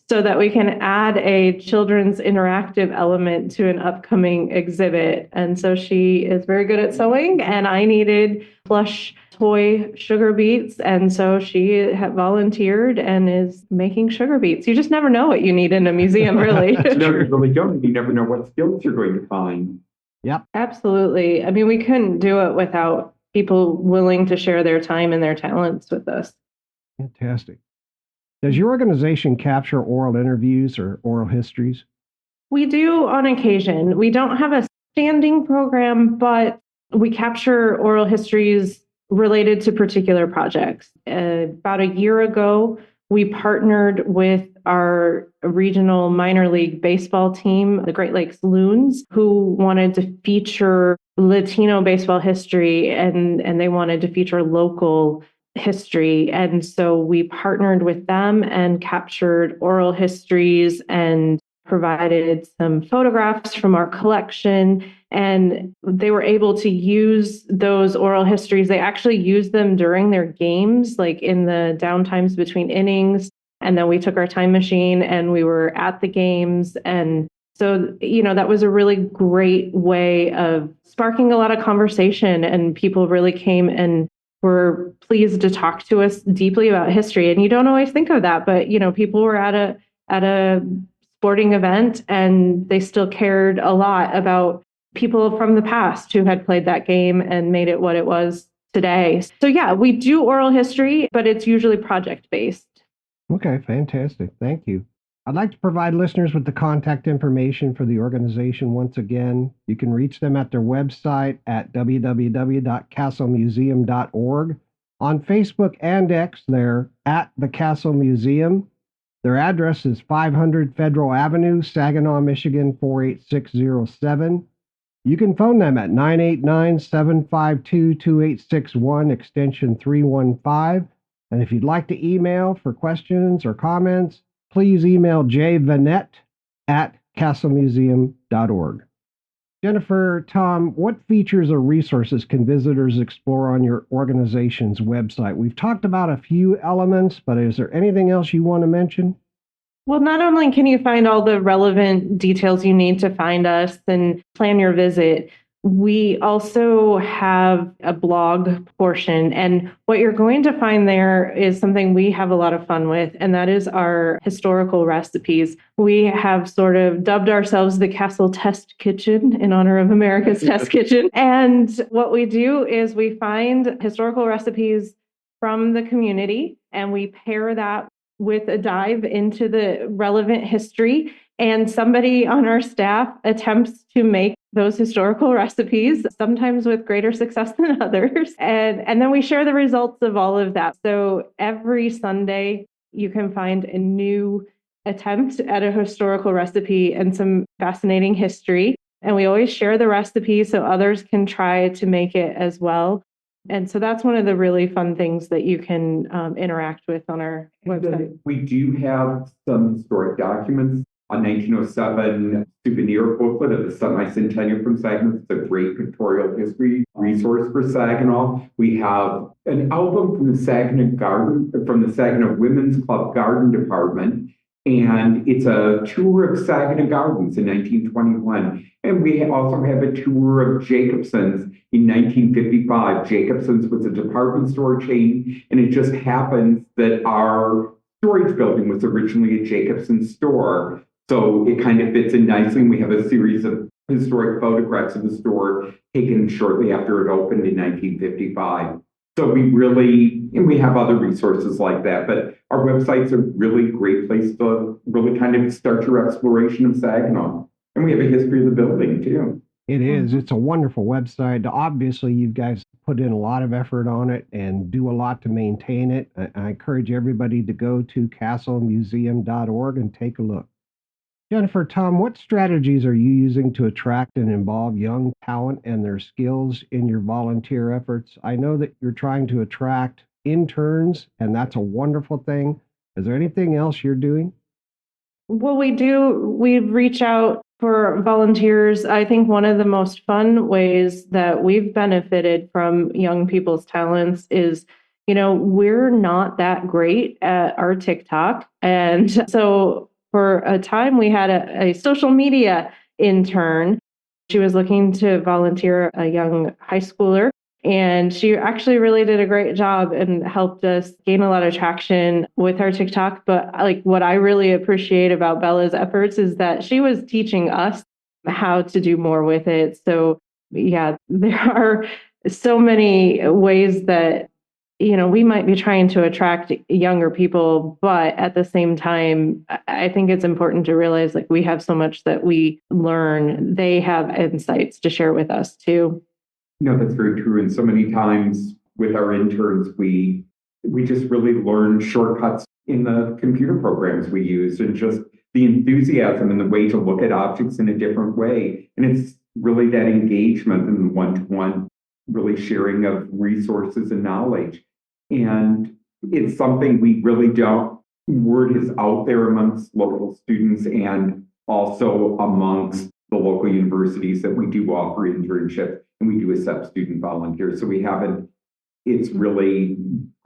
so that we can add a children's interactive element to an upcoming exhibit. And so she is very good at sewing, and I needed plush toy sugar beets. And so she had volunteered and is making sugar beets. You just never know what you need in a museum, really. No, you really don't. You never know what skills you're going to find. Yep. Absolutely. I mean, we couldn't do it without people willing to share their time and their talents with us. Fantastic. Does your organization capture oral interviews or oral histories? We do on occasion. We don't have a standing program, but we capture oral histories related to particular projects. About a year ago, we partnered with our regional minor league baseball team, the Great Lakes Loons, who wanted to feature Latino baseball history, and they wanted to feature local history. And so we partnered with them and captured oral histories and provided some photographs from our collection. And they were able to use those oral histories. They actually used them during their games, like in the downtimes between innings. And then we took our time machine and we were at the games. And so, that was a really great way of sparking a lot of conversation, and people really came and were pleased to talk to us deeply about history. And you don't always think of that, but people were at a sporting event and they still cared a lot about people from the past who had played that game and made it what it was today. So yeah, we do oral history, but it's usually project based. Okay, fantastic. Thank you. I'd like to provide listeners with the contact information for the organization once again. You can reach them at their website at www.castlemuseum.org. On Facebook and X, they're at the Castle Museum. Their address is 500 Federal Avenue, Saginaw, Michigan 48607. You can phone them at 989-752-2861, extension 315. And if you'd like to email for questions or comments, please email Vannette at castlemuseum.org. Jennifer, Tom, what features or resources can visitors explore on your organization's website? We've talked about a few elements, but is there anything else you want to mention? Well, not only can you find all the relevant details you need to find us and plan your visit, we also have a blog portion. And what you're going to find there is something we have a lot of fun with, and that is our historical recipes. We have sort of dubbed ourselves the Castle Test Kitchen in honor of America's Test Kitchen. And what we do is we find historical recipes from the community and we pair that with a dive into the relevant history. And somebody on our staff attempts to make those historical recipes, sometimes with greater success than others. And then we share the results of all of that. So every Sunday, you can find a new attempt at a historical recipe and some fascinating history. And we always share the recipe so others can try to make it as well. And so that's one of the really fun things that you can interact with on our website. We do have some historic documents. A 1907 souvenir booklet of the semi-centennial from Saginaw. It's a great pictorial history resource for Saginaw. We have an album from the Saginaw Women's Club Garden Department, and it's a tour of Saginaw Gardens in 1921. And we also have a tour of Jacobson's in 1955. Jacobson's was a department store chain, and it just happens that our storage building was originally a Jacobson's store. So it kind of fits in nicely. And we have a series of historic photographs of the store taken shortly after it opened in 1955. So we have other resources like that, but our website's a really great place to really kind of start your exploration of Saginaw. And we have a history of the building too. It is. It's a wonderful website. Obviously, you guys put in a lot of effort on it and do a lot to maintain it. I encourage everybody to go to castlemuseum.org and take a look. Jennifer, Tom, what strategies are you using to attract and involve young talent and their skills in your volunteer efforts? I know that you're trying to attract interns, and that's a wonderful thing. Is there anything else you're doing? Well, we do. We reach out for volunteers. I think one of the most fun ways that we've benefited from young people's talents is, we're not that great at our TikTok. And so for a time, we had a social media intern. She was looking to volunteer a young high schooler, and she actually really did a great job and helped us gain a lot of traction with our TikTok. But what I really appreciate about Bella's efforts is that she was teaching us how to do more with it. So yeah, there are so many ways that we might be trying to attract younger people, but at the same time, I think it's important to realize we have so much that we learn. They have insights to share with us too. That's very true. And so many times with our interns, we just really learn shortcuts in the computer programs we use, and just the enthusiasm and the way to look at objects in a different way. And it's really that engagement and the one-to-one really sharing of resources and knowledge. And it's something we really don't, word is out there amongst local students and also amongst the local universities that we do offer internships and we do accept student volunteers. So it's really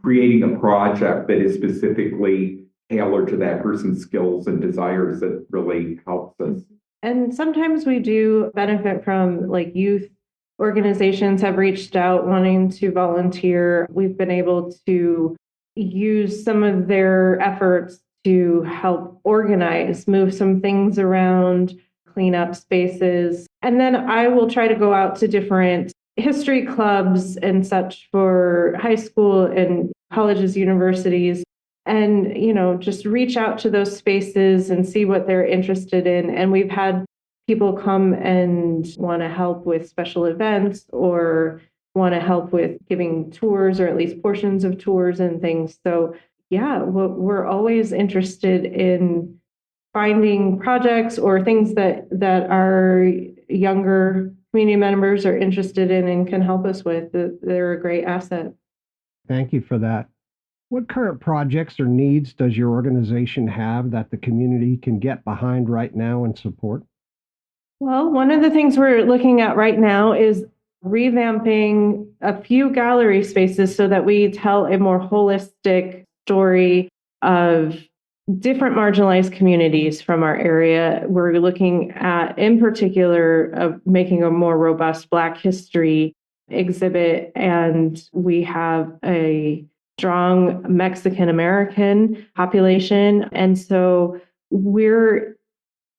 creating a project that is specifically tailored to that person's skills and desires that really helps us. And sometimes we do benefit from youth organizations have reached out wanting to volunteer. We've been able to use some of their efforts to help organize, move some things around, clean up spaces. And then I will try to go out to different history clubs and such for high school and colleges, universities, and, just reach out to those spaces and see what they're interested in. And we've had people come and want to help with special events or want to help with giving tours or at least portions of tours and things. So yeah, we're always interested in finding projects or things that our younger community members are interested in and can help us with. They're a great asset. Thank you for that. What current projects or needs does your organization have that the community can get behind right now and support? Well, one of the things we're looking at right now is revamping a few gallery spaces so that we tell a more holistic story of different marginalized communities from our area. We're looking at, in particular, of making a more robust Black history exhibit, and we have a strong Mexican American population. And so we're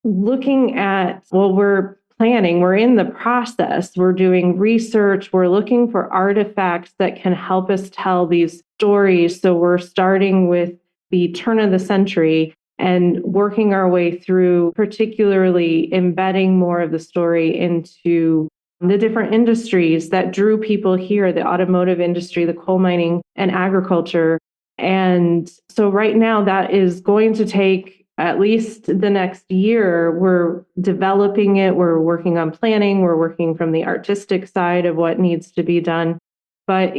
looking at, we're planning, we're in the process, we're doing research, we're looking for artifacts that can help us tell these stories. So we're starting with the turn of the century and working our way through, particularly embedding more of the story into the different industries that drew people here, the automotive industry, the coal mining and agriculture. And so right now that is going to take at least the next year. We're developing it. We're working on planning. We're working from the artistic side of what needs to be done. But,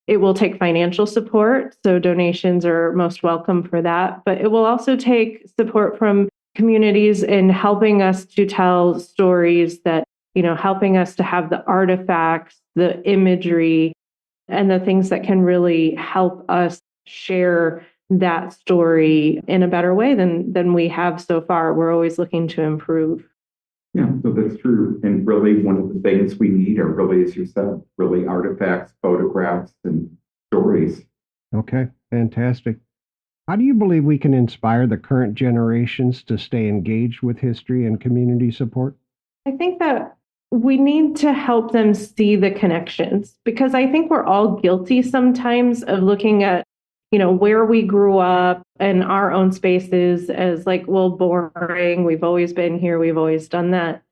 it will take financial support. So donations are most welcome for that. But it will also take support from communities in helping us to tell stories that, helping us to have the artifacts, the imagery, and the things that can really help us share that story in a better way than we have so far. We're always looking to improve. Yeah, so that's true. And really one of the things we need are really, as you said, really artifacts, photographs, and stories. Okay, fantastic. How do you believe we can inspire the current generations to stay engaged with history and community support? I think that we need to help them see the connections, because I think we're all guilty sometimes of looking at, where we grew up and our own spaces as boring. We've always been here. We've always done that.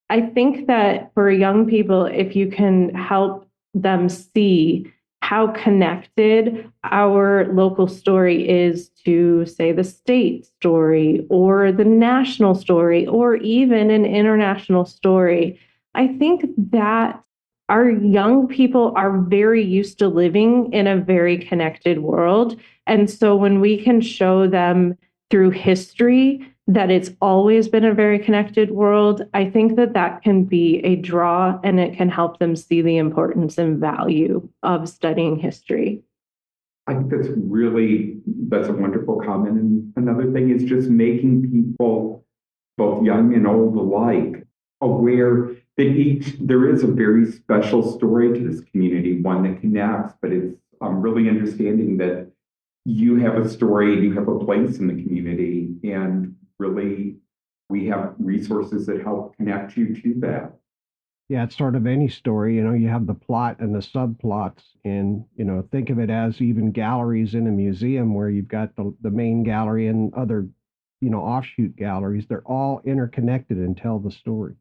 I think that for young people, if you can help them see how connected our local story is to, say, the state story or the national story or even an international story, I think that our young people are very used to living in a very connected world. And so when we can show them through history that it's always been a very connected world, I think that can be a draw, and it can help them see the importance and value of studying history. I think that's a wonderful comment. And another thing is just making people, both young and old alike, aware that there is a very special story to this community, one that connects, but it's really understanding that you have a story and you have a place in the community, and really we have resources that help connect you to that. Yeah, it's sort of any story, you have the plot and the subplots, and, think of it as even galleries in a museum where you've got the main gallery and other, offshoot galleries. They're all interconnected and tell the story.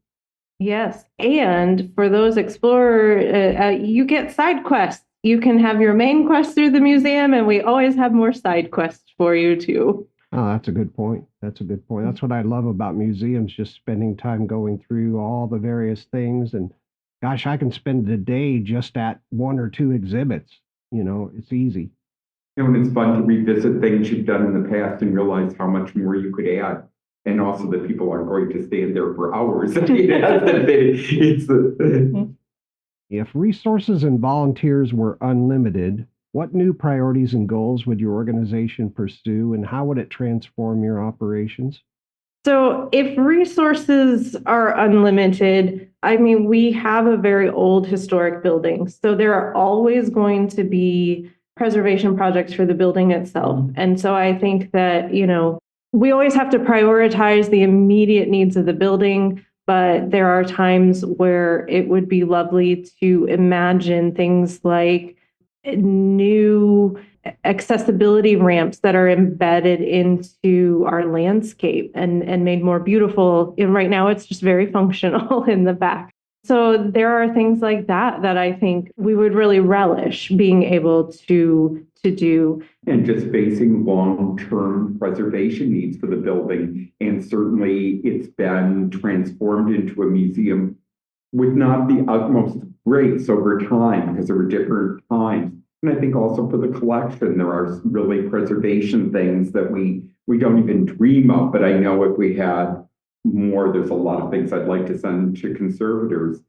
Yes. And for those explorers, you get side quests. You can have your main quest through the museum, and we always have more side quests for you too. Oh, that's a good point. That's what I love about museums, just spending time going through all the various things. And gosh, I can spend a day just at one or two exhibits. It's easy. And it's fun to revisit things you've done in the past and realize how much more you could add. And also that people aren't going to stay in there for hours. If resources and volunteers were unlimited, what new priorities and goals would your organization pursue, and how would it transform your operations? So if resources are unlimited, I mean, we have a very old historic building. So there are always going to be preservation projects for the building itself. And so I think that, we always have to prioritize the immediate needs of the building, but there are times where it would be lovely to imagine things like new accessibility ramps that are embedded into our landscape and made more beautiful. And right now, it's just very functional in the back. So there are things like that that I think we would really relish being able to do. And just facing long-term preservation needs for the building. And certainly it's been transformed into a museum with not the utmost grace over time because there were different times. And I think also for the collection, there are really preservation things that we don't even dream of. But I know if we had more, there's a lot of things I'd like to send to conservators.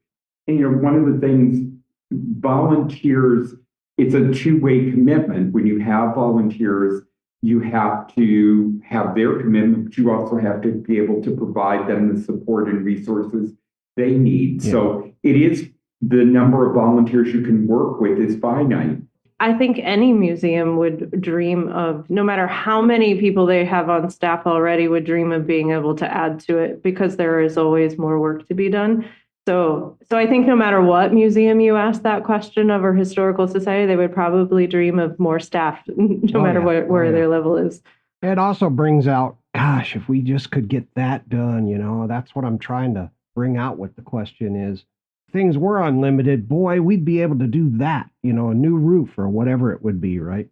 And one of the things, volunteers, it's a two-way commitment. When you have volunteers, you have to have their commitment, but you also have to be able to provide them the support and resources they need. Yeah. So it is, the number of volunteers you can work with is finite. I think any museum would dream of, no matter how many people they have on staff already, would dream of being able to add to it because there is always more work to be done. So I think no matter what museum you ask that question of, or historical society, they would probably dream of more staff, no matter where their level is. It also brings out, gosh, if we just could get that done, that's what I'm trying to bring out with the question is, things were unlimited, boy, we'd be able to do that, a new roof or whatever it would be, right?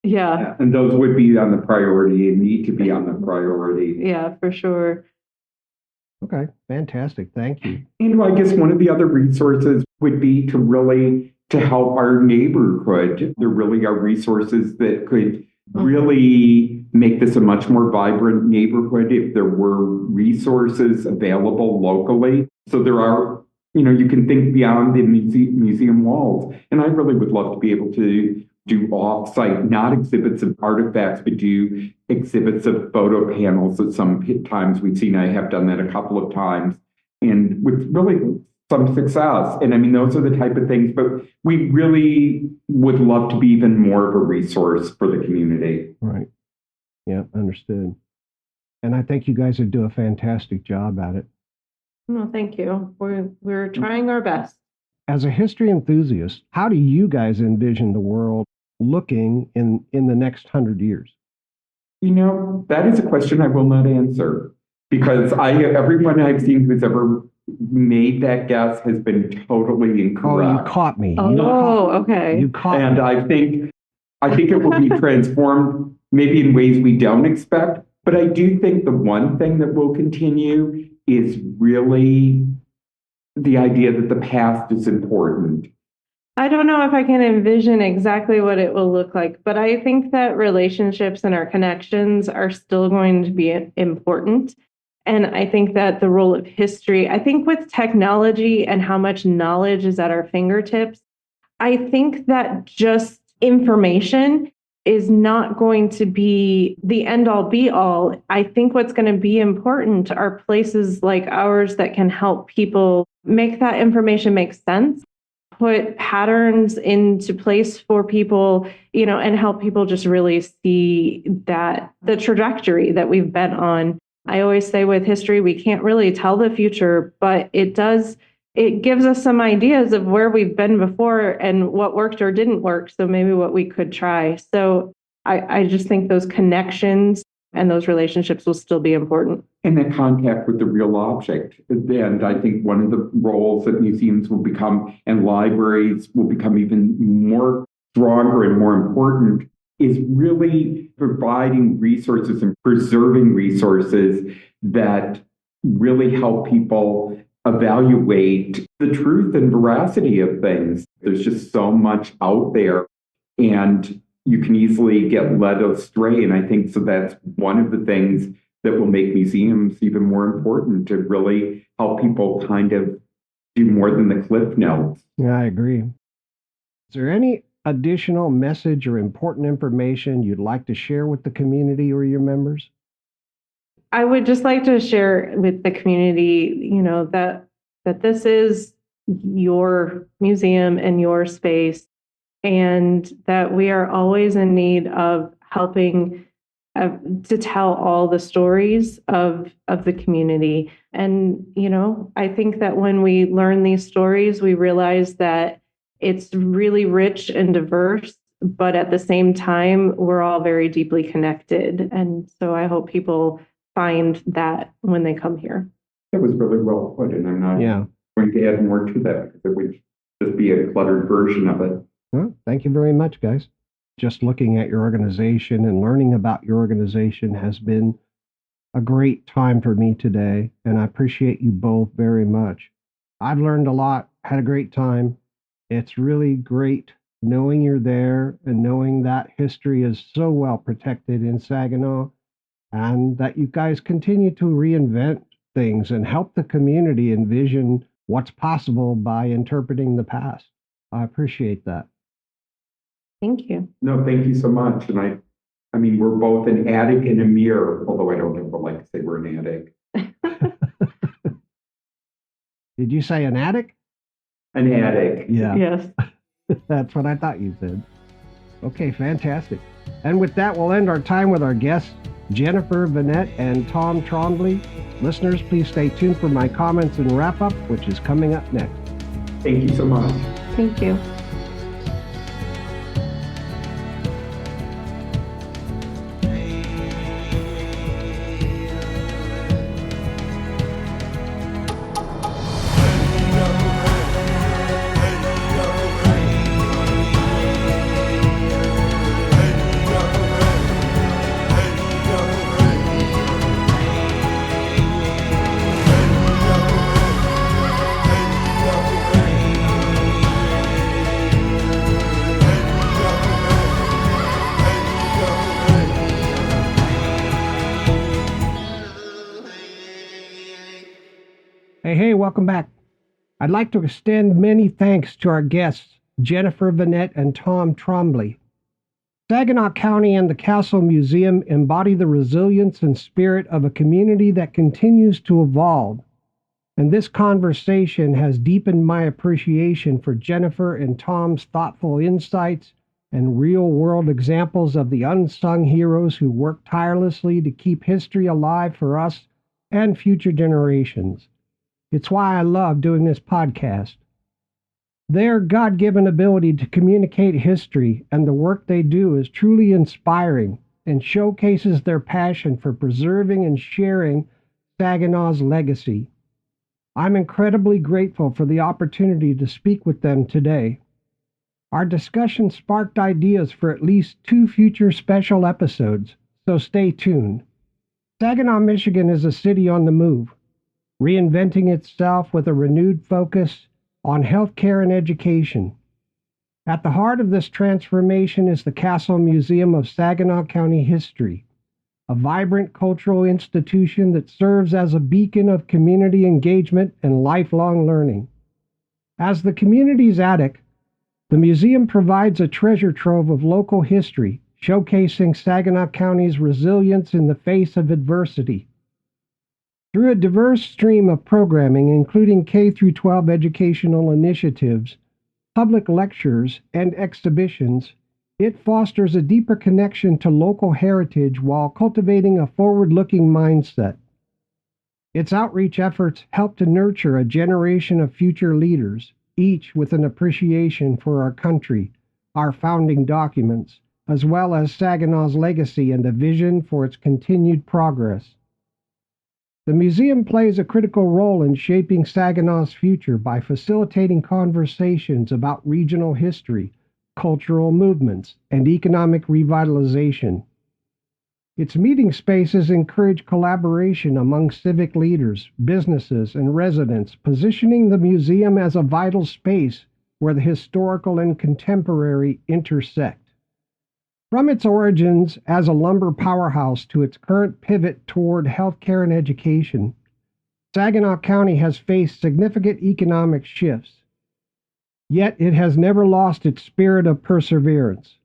Yeah. And those would be on the priority and need to be on the priority. Yeah, for sure. Okay, fantastic. Thank you. And I guess one of the other resources would be to help our neighborhood. There really are resources that could really make this a much more vibrant neighborhood if there were resources available locally. So there are, you can think beyond the museum walls. And I really would love to be able to do off-site, not exhibits of artifacts, but do exhibits of photo panels that sometimes we've seen. I have done that a couple of times and with really some success. And I mean, those are the type of things, but we really would love to be even more of a resource for the community. Right. Yeah, understood. And I think you guys would do a fantastic job at it. No, thank you. We're trying our best. As a history enthusiast, how do you guys envision the world looking in the next 100 years? That is a question I will not answer because everyone I've seen who's ever made that guess has been totally incorrect. Oh, you caught me. Okay. You caught me. And I think it will be transformed maybe in ways we don't expect. But I do think the one thing that will continue is really the idea that the past is important. I don't know if I can envision exactly what it will look like, but I think that relationships and our connections are still going to be important. And I think that the role of history, I think with technology and how much knowledge is at our fingertips, I think that just information is not going to be the end all be all. I think what's going to be important are places like ours that can help people make that information make sense, put patterns into place for people, and help people just really see that the trajectory that we've been on. I always say with history, we can't really tell the future, but it gives us some ideas of where we've been before and what worked or didn't work. So maybe what we could try. So I just think those connections and those relationships will still be important. And that contact with the real object. And I think one of the roles that museums will become and libraries will become even more stronger and more important is really providing resources and preserving resources that really help people evaluate the truth and veracity of things. There's just so much out there and you can easily get led astray. And I think so that's one of the things that will make museums even more important, to really help people kind of do more than the cliff notes. Yeah, I agree. Is there any additional message or important information you'd like to share with the community or your members? I would just like to share with the community, that this is your museum and your space, and that we are always in need of helping to tell all the stories of the community. And I think that when we learn these stories, we realize that it's really rich and diverse, but at the same time, we're all very deeply connected. And so I hope people find that when they come here. That was really well put, and I'm not going to add more to that because it would just be a cluttered version of it. Well, thank you very much, guys. Just looking at your organization and learning about your organization has been a great time for me today, and I appreciate you both very much. I've learned a lot, had a great time. It's really great knowing you're there and knowing that history is so well protected in Saginaw, and that you guys continue to reinvent things and help the community envision what's possible by interpreting the past. I appreciate that. Thank you. No, thank you so much. And I mean, we're both an attic and a mirror, although I don't ever like to say we're an attic. Did you say an attic? An attic. Yeah. Yes. That's what I thought you said. Okay, fantastic. And with that, we'll end our time with our guests, Jennifer, Vannette, and Tom Trombley. Listeners, please stay tuned for my comments and wrap-up, which is coming up next. Thank you so much. Thank you. Hey, welcome back. I'd like to extend many thanks to our guests, Jennifer, Vannette, and Tom Trombley. Saginaw County and the Castle Museum embody the resilience and spirit of a community that continues to evolve. And this conversation has deepened my appreciation for Jennifer and Tom's thoughtful insights and real-world examples of the unsung heroes who work tirelessly to keep history alive for us and future generations. It's why I love doing this podcast. Their God-given ability to communicate history and the work they do is truly inspiring and showcases their passion for preserving and sharing Saginaw's legacy. I'm incredibly grateful for the opportunity to speak with them today. Our discussion sparked ideas for at least 2 future special episodes, so stay tuned. Saginaw, Michigan is a city on the move, reinventing itself with a renewed focus on healthcare and education. At the heart of this transformation is the Castle Museum of Saginaw County History, a vibrant cultural institution that serves as a beacon of community engagement and lifelong learning. As the community's attic, the museum provides a treasure trove of local history, showcasing Saginaw County's resilience in the face of adversity. Through a diverse stream of programming, including K-12 educational initiatives, public lectures, and exhibitions, it fosters a deeper connection to local heritage while cultivating a forward-looking mindset. Its outreach efforts help to nurture a generation of future leaders, each with an appreciation for our country, our founding documents, as well as Saginaw's legacy and a vision for its continued progress. The museum plays a critical role in shaping Saginaw's future by facilitating conversations about regional history, cultural movements, and economic revitalization. Its meeting spaces encourage collaboration among civic leaders, businesses, and residents, positioning the museum as a vital space where the historical and contemporary intersect. From its origins as a lumber powerhouse to its current pivot toward healthcare and education, Saginaw County has faced significant economic shifts. Yet it has never lost its spirit of perseverance.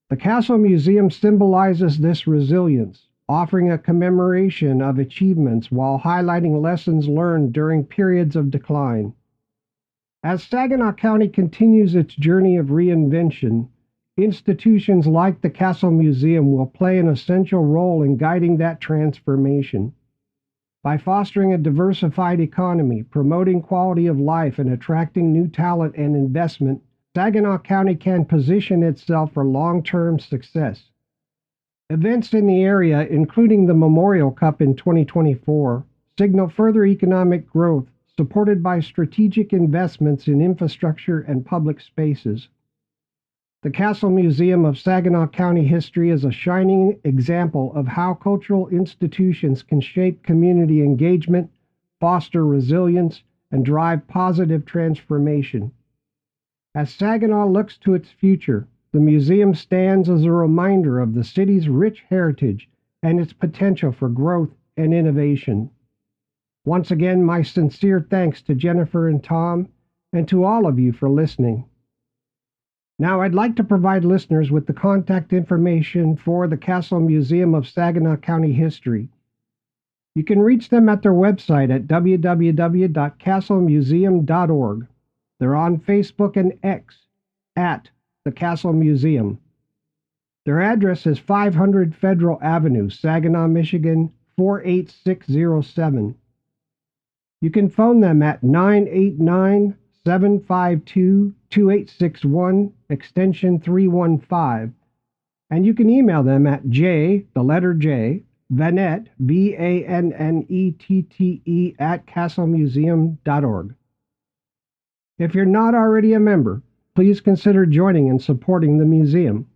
The Castle Museum symbolizes this resilience, offering a commemoration of achievements while highlighting lessons learned during periods of decline. As Saginaw County continues its journey of reinvention, institutions like the Castle Museum will play an essential role in guiding that transformation. By fostering a diversified economy, promoting quality of life, and attracting new talent and investment, Saginaw County can position itself for long-term success. Events in the area, including the Memorial Cup in 2024, signal further economic growth supported by strategic investments in infrastructure and public spaces. The Castle Museum of Saginaw County History is a shining example of how cultural institutions can shape community engagement, foster resilience, and drive positive transformation. As Saginaw looks to its future, the museum stands as a reminder of the city's rich heritage and its potential for growth and innovation. Once again, my sincere thanks to Jennifer and Tom, and to all of you for listening. Now, I'd like to provide listeners with the contact information for the Castle Museum of Saginaw County History. You can reach them at their website at www.castlemuseum.org. They're on Facebook and X at the Castle Museum. Their address is 500 Federal Avenue, Saginaw, Michigan, 48607. You can phone them at 989-752-2861, extension 315, and you can email them at Vannette, Vannette, at castlemuseum.org. If you're not already a member, please consider joining and supporting the museum.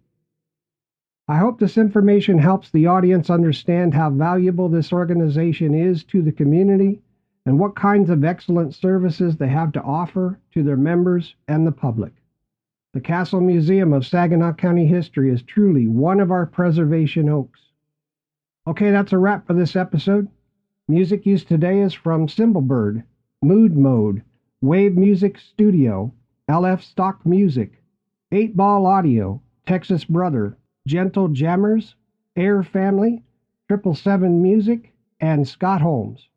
I hope this information helps the audience understand how valuable this organization is to the community and what kinds of excellent services they have to offer to their members and the public. The Castle Museum of Saginaw County History is truly one of our preservation oaks. Okay, that's a wrap for this episode. Music used today is from Cymbalbird, Mood Mode, Wave Music Studio, LF Stock Music, 8 Ball Audio, Texas Brother, Gentle Jammers, Air Family, 777 Music, and Scott Holmes.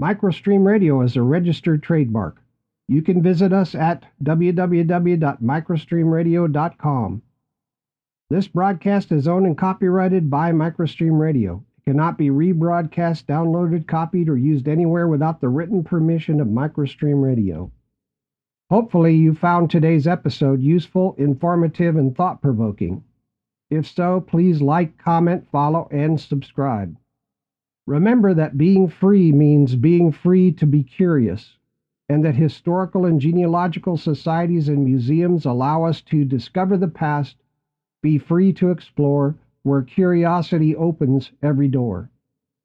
MicroStream Radio is a registered trademark. You can visit us at www.microstreamradio.com. This broadcast is owned and copyrighted by MicroStream Radio. It cannot be rebroadcast, downloaded, copied, or used anywhere without the written permission of MicroStream Radio. Hopefully you found today's episode useful, informative, and thought-provoking. If so, please like, comment, follow, and subscribe. Remember that being free means being free to be curious, and that historical and genealogical societies and museums allow us to discover the past, be free to explore, where curiosity opens every door.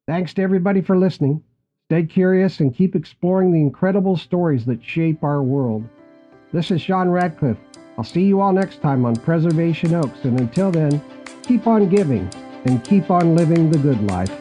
Thanks to everybody for listening. Stay curious and keep exploring the incredible stories that shape our world. This is Sean Radcliff. I'll see you all next time on Preservation Oaks, and until then, keep on giving and keep on living the good life.